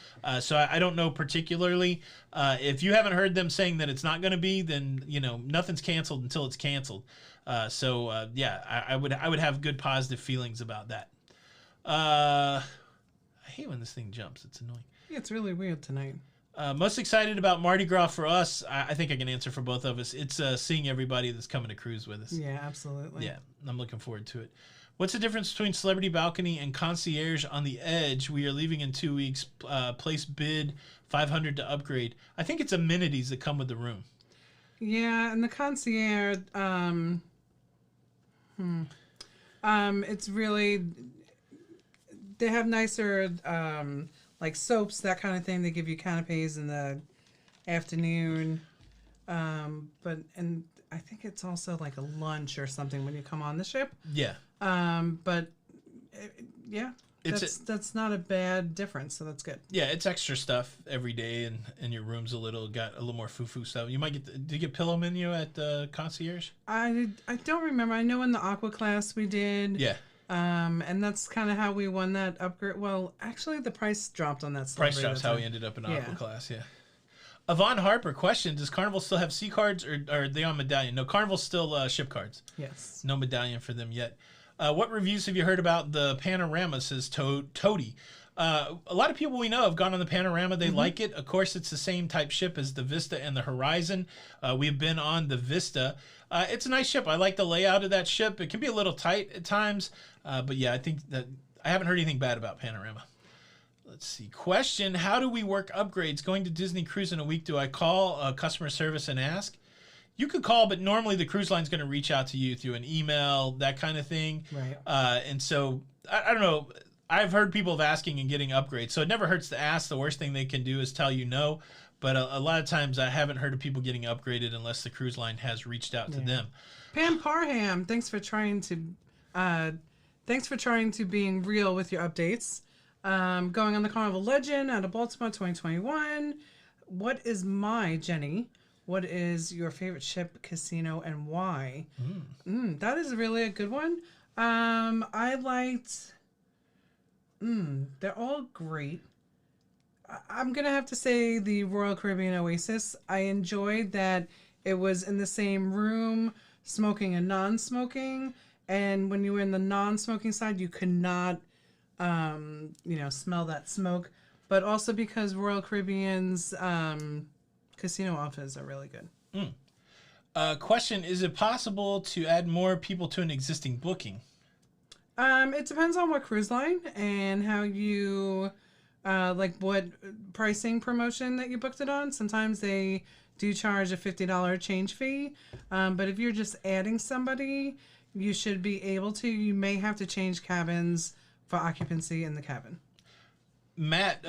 So I don't know particularly. If you haven't heard them saying that it's not going to be, then nothing's canceled until it's canceled. Yeah, I would have good positive feelings about that. I hate when this thing jumps. It's annoying. Yeah, it's really weird tonight. Most excited about Mardi Gras for us, I think I can answer for both of us. It's seeing everybody that's coming to cruise with us. Yeah, absolutely. Yeah, I'm looking forward to it. What's the difference between Celebrity Balcony and Concierge on the Edge? We are leaving in 2 weeks. Place bid $500 to upgrade. I think it's amenities that come with the room. Yeah, and the Concierge, it's really, they have nicer, like soaps, that kind of thing. They give you canapes in the afternoon. And I think it's also like a lunch or something when you come on the ship. Yeah. Yeah, that's not a bad difference, so that's good. Yeah, it's extra stuff every day, and your room's got a little more foo-foo stuff. You might did you get pillow menu at the Concierge? I don't remember. I know in the Aqua class we did. Yeah. And that's kind of how we won that upgrade. Well, actually, the price dropped on that. Price drops how we ended up in Aqua class. Yeah. Yvonne Harper, question: does Carnival still have C cards, or are they on medallion? No, Carnival's still ship cards. Yes. No medallion for them yet. What reviews have you heard about the Panorama? Says Toady. A lot of people we know have gone on the Panorama. They like it. Of course, it's the same type ship as the Vista and the Horizon. We've been on the Vista. It's a nice ship. I like the layout of that ship. It can be a little tight at times. But yeah, I think that I haven't heard anything bad about Panorama. Let's see. Question: how do we work upgrades? Going to Disney Cruise in a week, do I call customer service and ask? You could call, but normally the cruise line's going to reach out to you through an email, that kind of thing. Right. And so, I don't know. I've heard people of asking and getting upgrades, so it never hurts to ask. The worst thing they can do is tell you no. But a lot of times I haven't heard of people getting upgraded unless the cruise line has reached out to them. Pam Parham, thanks for trying to being real with your updates. Going on the Carnival Legend out of Baltimore 2021. What is what is your favorite ship, casino, and why? That is really a good one. I liked... they're all great. I'm going to have to say the Royal Caribbean Oasis. I enjoyed that it was in the same room, smoking and non-smoking. And when you were in the non-smoking side, you could not, smell that smoke. But also because Royal Caribbean's casino offers are really good. Question: is it possible to add more people to an existing booking? It depends on what cruise line and how you, what pricing promotion that you booked it on. Sometimes they do charge a $50 change fee. But if you're just adding somebody, you should be able to. You may have to change cabins for occupancy in the cabin. Matt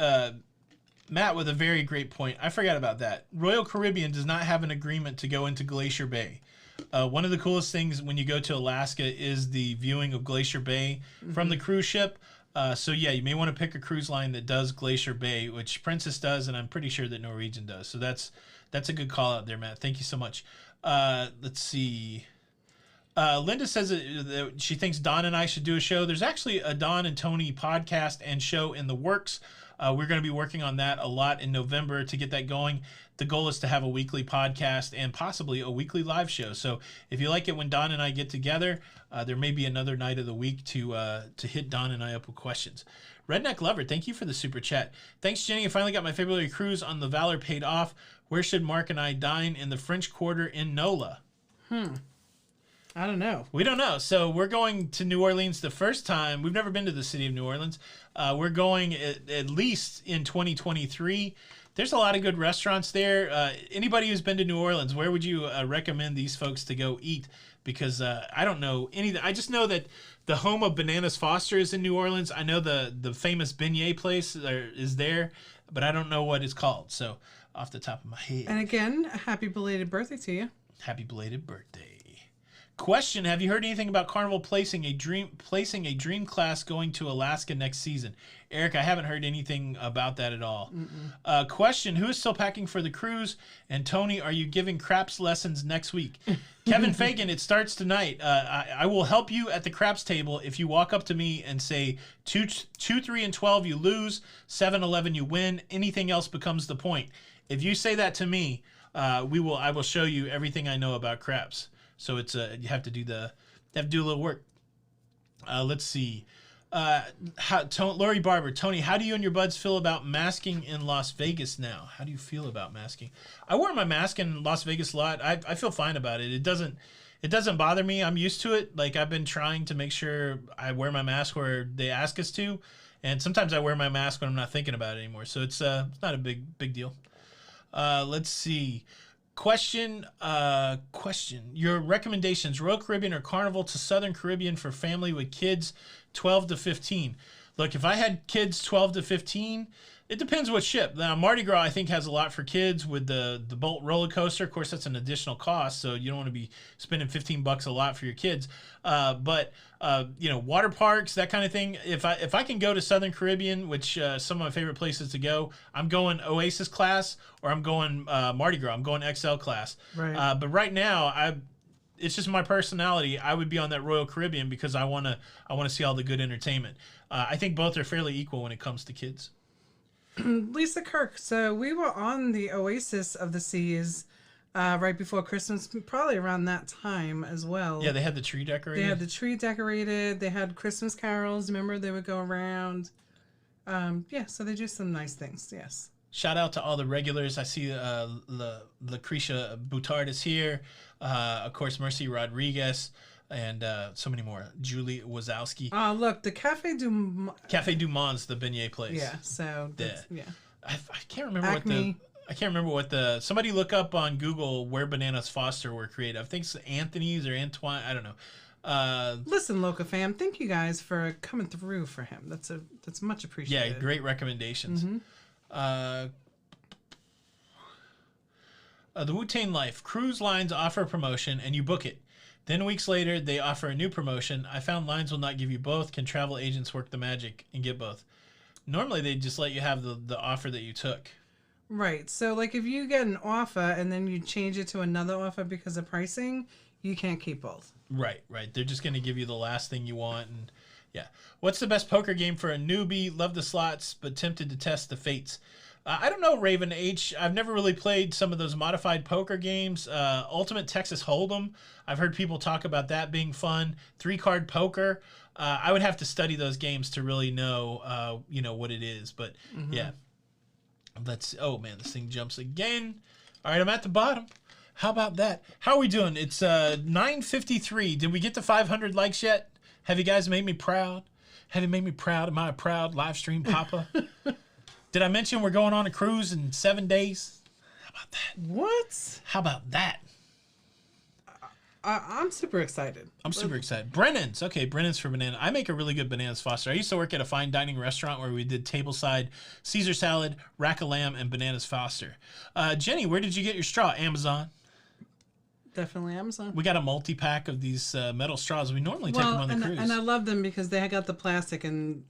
with a very great point. I forgot about that. Royal Caribbean does not have an agreement to go into Glacier Bay. One of the coolest things when you go to Alaska is the viewing of Glacier Bay from the cruise ship. So yeah, you may want to pick a cruise line that does Glacier Bay, which Princess does, and I'm pretty sure that Norwegian does. So that's a good call out there, Matt. Thank you so much. Let's see. Linda says that she thinks Don and I should do a show. There's actually a Don and Tony podcast and show in the works. We're going to be working on that a lot in November to get that going. The goal is to have a weekly podcast and possibly a weekly live show. So if you like it when Don and I get together, there may be another night of the week to hit Don and I up with questions. Redneck Lover, thank you for the super chat. Thanks, Jenny. I finally got my February cruise on the Valor paid off. Where should Mark and I dine? In the French Quarter in NOLA. I don't know. We don't know. So we're going to New Orleans the first time. We've never been to the city of New Orleans. We're going at least in 2023. There's a lot of good restaurants there. Anybody who's been to New Orleans, where would you recommend these folks to go eat? Because I don't know anything. I just know that the home of Bananas Foster is in New Orleans. I know the famous beignet place is there, but I don't know what it's called. So off the top of my head. And again, happy belated birthday to you. Happy belated birthday. Question: have you heard anything about Carnival placing a dream class going to Alaska next season? Eric, I haven't heard anything about that at all. Question: who is still packing for the cruise? And Tony, are you giving craps lessons next week? Kevin Fagan, it starts tonight. I will help you at the craps table if you walk up to me and say 2, 3, and 12 you lose, 7, 11 you win. Anything else becomes the point. If you say that to me, I will show you everything I know about craps. So it's you have to do a little work. Let's see. Lori Barber, Tony, how do you and your buds feel about masking in Las Vegas now? How do you feel about masking? I wear my mask in Las Vegas a lot. I feel fine about it. It doesn't bother me. I'm used to it. Like, I've been trying to make sure I wear my mask where they ask us to, and sometimes I wear my mask when I'm not thinking about it anymore. So it's not a big deal. Let's see. Question. Your recommendations: Royal Caribbean or Carnival to Southern Caribbean for family with kids 12 to 15. Look, if I had kids 12 to 15, it depends what ship. Now, Mardi Gras, I think, has a lot for kids with the Bolt roller coaster. Of course, that's an additional cost, so you don't want to be spending $15 a lot for your kids. But water parks, that kind of thing. If I can go to Southern Caribbean, which some of my favorite places to go, I'm going Oasis class or I'm going Mardi Gras. I'm going XL class. Right. But right now, it's just my personality. I would be on that Royal Caribbean because I want to see all the good entertainment. I think both are fairly equal when it comes to kids. Lisa Kirk. So we were on the Oasis of the Seas right before Christmas, probably around that time as well. Yeah, they had the tree decorated. They had the tree decorated. They had Christmas carols. Remember, they would go around. So they do some nice things. Yes. Shout out to all the regulars. I see Lucretia Boutard is here. Of course, Mercy Rodriguez. And so many more. Julie Wazowski. Oh, look, the Cafe du Mond's the beignet place. Yeah, so that's, yeah. I can't remember Acme. what the somebody look up on Google where Bananas Foster were created. I think it's Anthony's or Antoine. I don't know. Listen, Loca fam, thank you guys for coming through for him. That's much appreciated. Yeah, great recommendations. The Wu-Tang Life. Cruise lines offer a promotion and you book it. Then weeks later, they offer a new promotion. I found lines will not give you both. Can travel agents work the magic and get both? Normally, they just let you have the offer that you took. Right. So, like, if you get an offer and then you change it to another offer because of pricing, you can't keep both. Right. They're just going to give you the last thing you want. And yeah. What's the best poker game for a newbie? Love the slots, but tempted to test the fates. I don't know, Raven H. I've never really played some of those modified poker games. Ultimate Texas Hold'em. I've heard people talk about that being fun. 3-card poker. I would have to study those games to really know, what it is. But yeah, oh man, this thing jumps again. All right, I'm at the bottom. How about that? How are we doing? It's 9:53. Did we get to 500 likes yet? Have you guys made me proud? Have you made me proud? Am I a proud live stream papa? Did I mention we're going on a cruise in 7 days? How about that? What? How about that? I'm super excited. I'm super excited. Brennan's. Okay, Brennan's for banana. I make a really good bananas Foster. I used to work at a fine dining restaurant where we did tableside Caesar salad, rack of lamb, and bananas Foster. Jenny, where did you get your straw? Amazon. Definitely Amazon. We got a multi-pack of these metal straws. We normally take them on the cruise. And I love them because they got the plastic and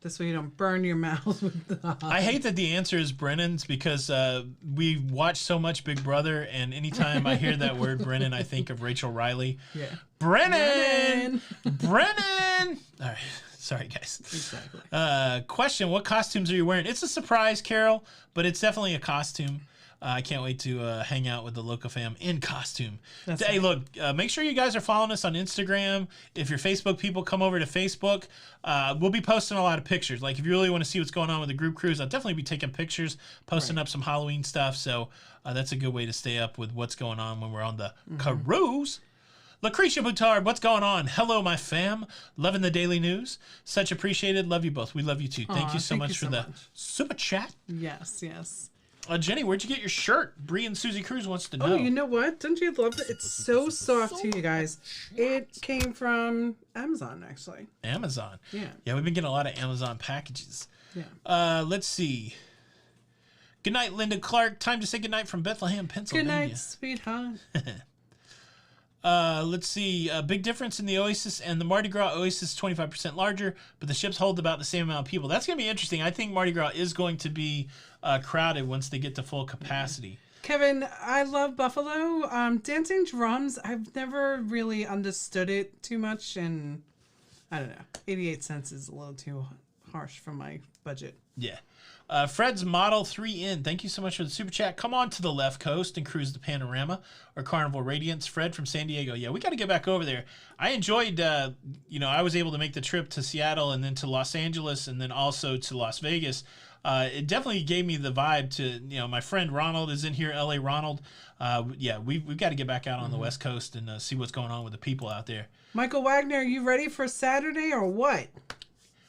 this way you don't burn your mouth with the I hate that the answer is Brennan's because we watch so much Big Brother, and anytime I hear that word Brennan, I think of Rachel Riley. Yeah. Brennan! Brennan! All right. Sorry, guys. Exactly. Question, what costumes are you wearing? It's a surprise, Carol, but it's definitely a costume. I can't wait to hang out with the Loca fam in costume. Hey, look, make sure you guys are following us on Instagram. If you're Facebook people, come over to Facebook. We'll be posting a lot of pictures. Like, if you really want to see what's going on with the group cruise, I'll definitely be taking pictures, posting up some Halloween stuff. So that's a good way to stay up with what's going on when we're on the cruise. Lucretia Boutard, what's going on? Hello, my fam. Loving the daily news. Such appreciated. Love you both. We love you too. Thank you so much for the super chat. Yes, yes. Jenny, where'd you get your shirt? Bree and Susie Cruz wants to know. Oh, you know what? Don't you love it? It's so soft too, you guys. It came from Amazon, actually. Amazon. Yeah. Yeah, we've been getting a lot of Amazon packages. Yeah. Let's see. Good night, Linda Clark. Time to say good night from Bethlehem, Good Pennsylvania. night, sweetheart. Let's see. A big difference in the Oasis and the Mardi Gras Oasis is 25% larger, but the ships hold about the same amount of people. That's going to be interesting. I think Mardi Gras is going to be crowded once they get to full capacity. Kevin, I love Buffalo. Dancing drums, I've never really understood it too much, and I don't know. 88 cents is a little too harsh for my budget. Yeah. Fred's Model 3N, thank you so much for the super chat. Come on to the left coast and cruise the Panorama or Carnival Radiance. Fred from San Diego. Yeah, we got to get back over there. I enjoyed, I was able to make the trip to Seattle and then to Los Angeles and then also to Las Vegas. It definitely gave me the vibe to, my friend Ronald is in here, LA Ronald. We've got to get back out on the West Coast and see what's going on with the people out there. Michael Wagner, are you ready for Saturday or what?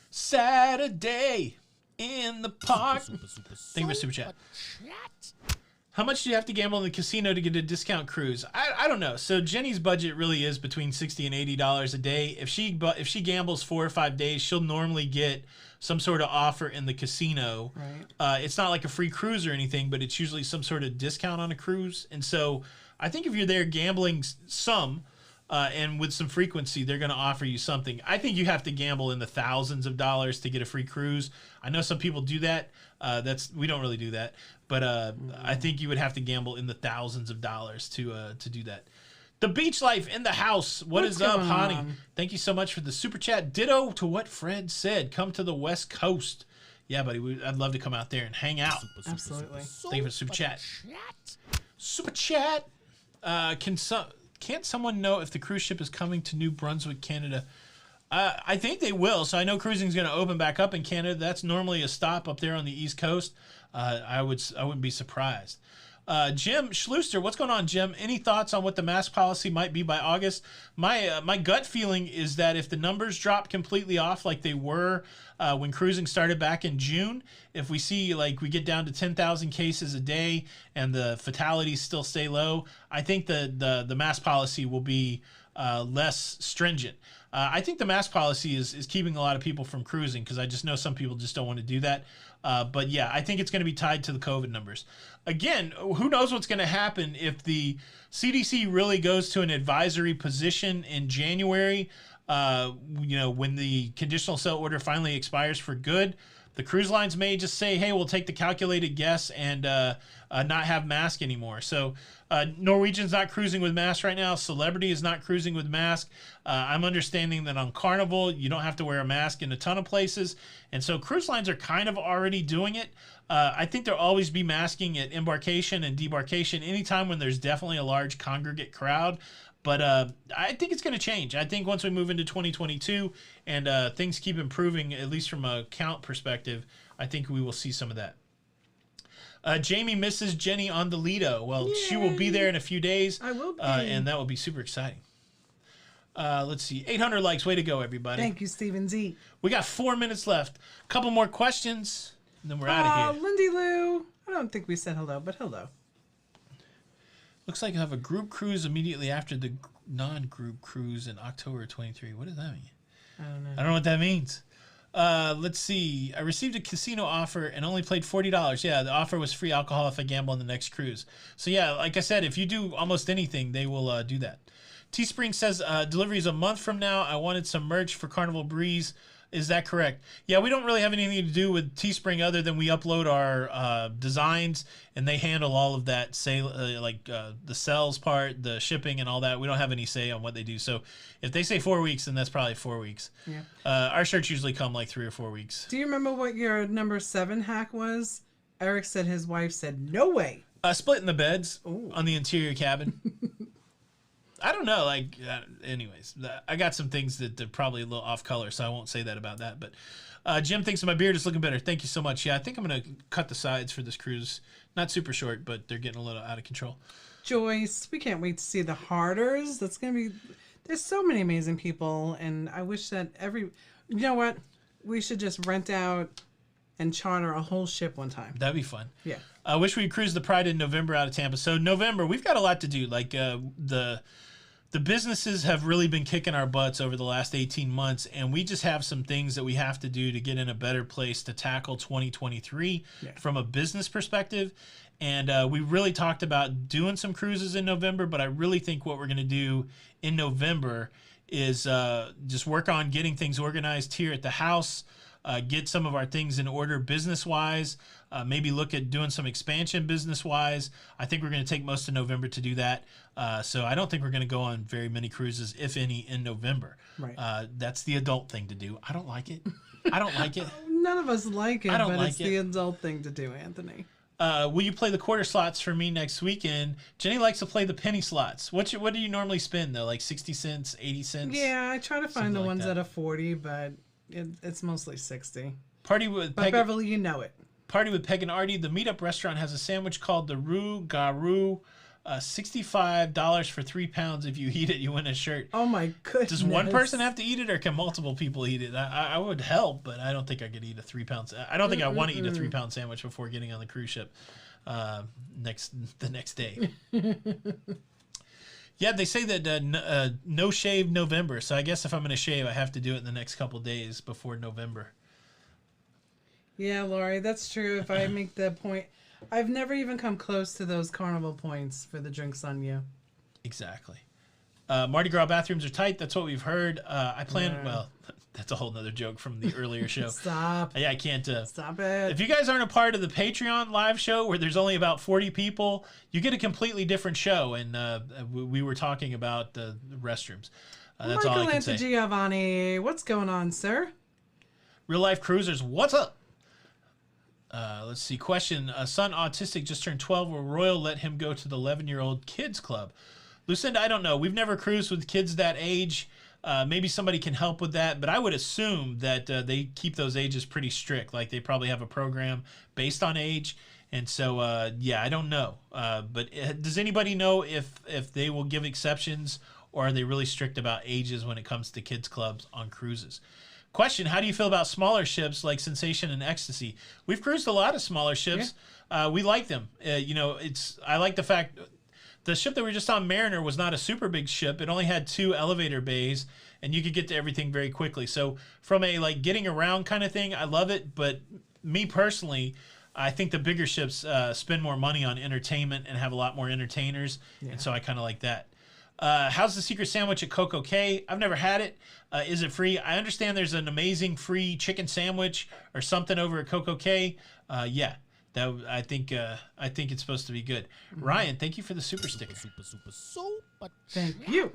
Saturday in the park. Thank you for super chat. How much do you have to gamble in the casino to get a discount cruise? I don't know. So Jenny's budget really is between $60 and $80 a day. If she gambles 4 or 5 days, she'll normally get some sort of offer in the casino. Right. It's not like a free cruise or anything, but it's usually some sort of discount on a cruise. And so I think if you're there gambling some, and with some frequency, they're going to offer you something. I think you have to gamble in the thousands of dollars to get a free cruise. I know some people do that. We don't really do that, but I think you would have to gamble in the thousands of dollars to do that. The Beach Life in the house. What's up, honey? Thank you so much for the super chat. Ditto to what Fred said. Come to the West Coast. Yeah, buddy. I'd love to come out there and hang out. Absolutely. Thank you for the super chat. Super chat. Can't someone know if the cruise ship is coming to New Brunswick, Canada? I think they will. So I know cruising is going to open back up in Canada. That's normally a stop up there on the East Coast. I wouldn't be surprised. Jim Schluster, what's going on, Jim? Any thoughts on what the mask policy might be by August? My gut feeling is that if the numbers drop completely off like they were when cruising started back in June, if we see we get down to 10,000 cases a day and the fatalities still stay low, I think the mask policy will be less stringent. I think the mask policy is keeping a lot of people from cruising because I just know some people just don't want to do that. But yeah, I think it's going to be tied to the COVID numbers. Again, who knows what's going to happen if the CDC really goes to an advisory position in January, when the conditional sale order finally expires for good. The cruise lines may just say, hey, we'll take the calculated guess and not have mask anymore. So Norwegian's not cruising with mask right now. Celebrity is not cruising with mask. I'm understanding that on Carnival, you don't have to wear a mask in a ton of places. And so cruise lines are kind of already doing it. I think there'll always be masking at embarkation and debarkation anytime when there's definitely a large congregate crowd. But I think it's going to change. I think once we move into 2022 and things keep improving, at least from a count perspective, I think we will see some of that. Jamie misses Jenny on the Lido. Well, yay. She will be there in a few days. I will be. And that will be super exciting. Let's see. 800 likes. Way to go, everybody. Thank you, Stephen Z. We got 4 minutes left. A couple more questions, and then we're out of here. Lindy Lou. I don't think we said hello, but hello. Looks like I have a group cruise immediately after the non-group cruise in October 23. What does that mean? I don't know. I don't know what that means. Let's see. I received a casino offer and only paid $40. Yeah, the offer was free alcohol if I gamble on the next cruise. So yeah, like I said, if you do almost anything, they will do that. Teespring says delivery is a month from now. I wanted some merch for Carnival Breeze. Is that correct? Yeah, we don't really have anything to do with Teespring other than we upload our designs and they handle all of that, the sales part, the shipping and all that. We don't have any say on what they do. So if they say 4 weeks, then that's probably 4 weeks. Yeah. Our shirts usually come like 3 or 4 weeks. Do you remember what your number 7 hack was? Eric said his wife said, no way. Splitting the beds on the interior cabin. I don't know, anyways, I got some things that are probably a little off color, so I won't say that about that. But Jim thinks my beard is looking better. Thank you so much. Yeah, I think I'm going to cut the sides for this cruise. Not super short, but they're getting a little out of control. Joyce, we can't wait to see the Harders. That's going to be, there's so many amazing people, and I wish that you know what? We should just rent out and charter a whole ship one time. That'd be fun. Yeah. I wish we'd cruise the Pride in November out of Tampa. So November, we've got a lot to do. the businesses have really been kicking our butts over the last 18 months, and we just have some things that we have to do to get in a better place to tackle 2023 from a business perspective. And we really talked about doing some cruises in November, but I really think what we're going to do in November is just work on getting things organized here at the house, get some of our things in order business-wise, maybe look at doing some expansion business-wise. I think we're going to take most of November to do that. So I don't think we're going to go on very many cruises, if any, in November. Right. That's the adult thing to do. I don't like it. I don't like it. None of us like it, I don't but like it's it. the adult thing to do, Anthony. Will you play the quarter slots for me next weekend? Jenny likes to play the penny slots. What do you normally spend, though? Like 60 cents, 80 cents? Yeah, I try to find the like ones that. that are 40, but it's mostly 60. Party with But Peg, Beverly, you know it. Party with Peg and Artie. The meetup restaurant has a sandwich called the Roo Garou. $65 for 3 pounds. If you eat it, you win a shirt. Oh my goodness. Does one person have to eat it, or can multiple people eat it? I would help, but I don't think I could eat a 3 pound. I don't think I want to eat a 3 pound sandwich before getting on the cruise ship the next day. Yeah, they say that no shave November. So I guess if I'm going to shave, I have to do it in the next couple days before November. Yeah, Lori, that's true. If I make that point, I've never even come close to those Carnival points for the drinks on you. Exactly. Mardi Gras bathrooms are tight. That's what we've heard. I plan. Yeah. Well, that's a whole nother joke from the earlier show. Stop. Yeah, I can't. Stop it. If you guys aren't a part of the Patreon live show where there's only about 40 people, you get a completely different show. And we were talking about the restrooms. That's all I can say. Giovanni, what's going on, sir? Real life cruisers, what's up? Let's see. Question. Son autistic just turned 12. Will Royal let him go to the 11-year-old kids club? Lucinda, I don't know. We've never cruised with kids that age. Maybe somebody can help with that, but I would assume that they keep those ages pretty strict. Like they probably have a program based on age. And so, yeah, I don't know. But does anybody know if they will give exceptions, or are they really strict about ages when it comes to kids clubs on cruises? Question, how do you feel about smaller ships like Sensation and Ecstasy? We've cruised a lot of smaller ships. Yeah. We like them. I like the fact the ship that we were just on, Mariner, was not a super big ship. It only had 2 elevator bays, and you could get to everything very quickly. So from a getting around kind of thing, I love it. But me personally, I think the bigger ships spend more money on entertainment and have a lot more entertainers. Yeah. And so I kind of like that. How's the secret sandwich at Coco Cay? I've never had it. Is it free? I understand there's an amazing free chicken sandwich or something over at Coco Cay. Yeah, I think it's supposed to be good. Ryan, thank you for the super sticker. Super Thank you.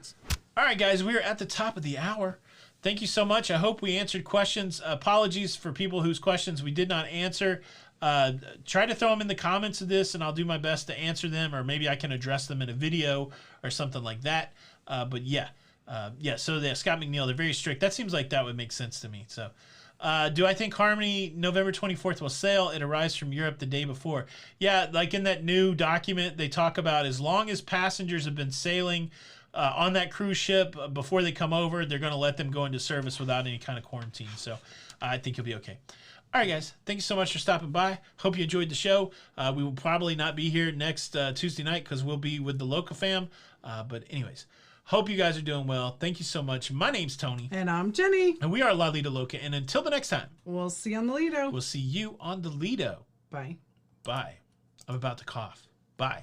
All right, guys, we are at the top of the hour. Thank you so much. I hope we answered questions. Apologies for people whose questions we did not answer. Try to throw them in the comments of this, and I'll do my best to answer them, or maybe I can address them in a video or something like that. But yeah. So Scott McNeil, they're very strict. That seems like that would make sense to me. So, do I think Harmony November 24th will sail? It arrives from Europe the day before. Yeah, like in that new document, they talk about as long as passengers have been sailing on that cruise ship before they come over, they're going to let them go into service without any kind of quarantine. So, I think you'll be okay. All right, guys. Thank you so much for stopping by. Hope you enjoyed the show. We will probably not be here next Tuesday night because we'll be with the Loca fam. But anyways, hope you guys are doing well. Thank you so much. My name's Tony. And I'm Jenny. And we are La Lido Loca. And until the next time, We'll see you on the Lido. we'll see you on the Lido. Bye. Bye. I'm about to cough. Bye.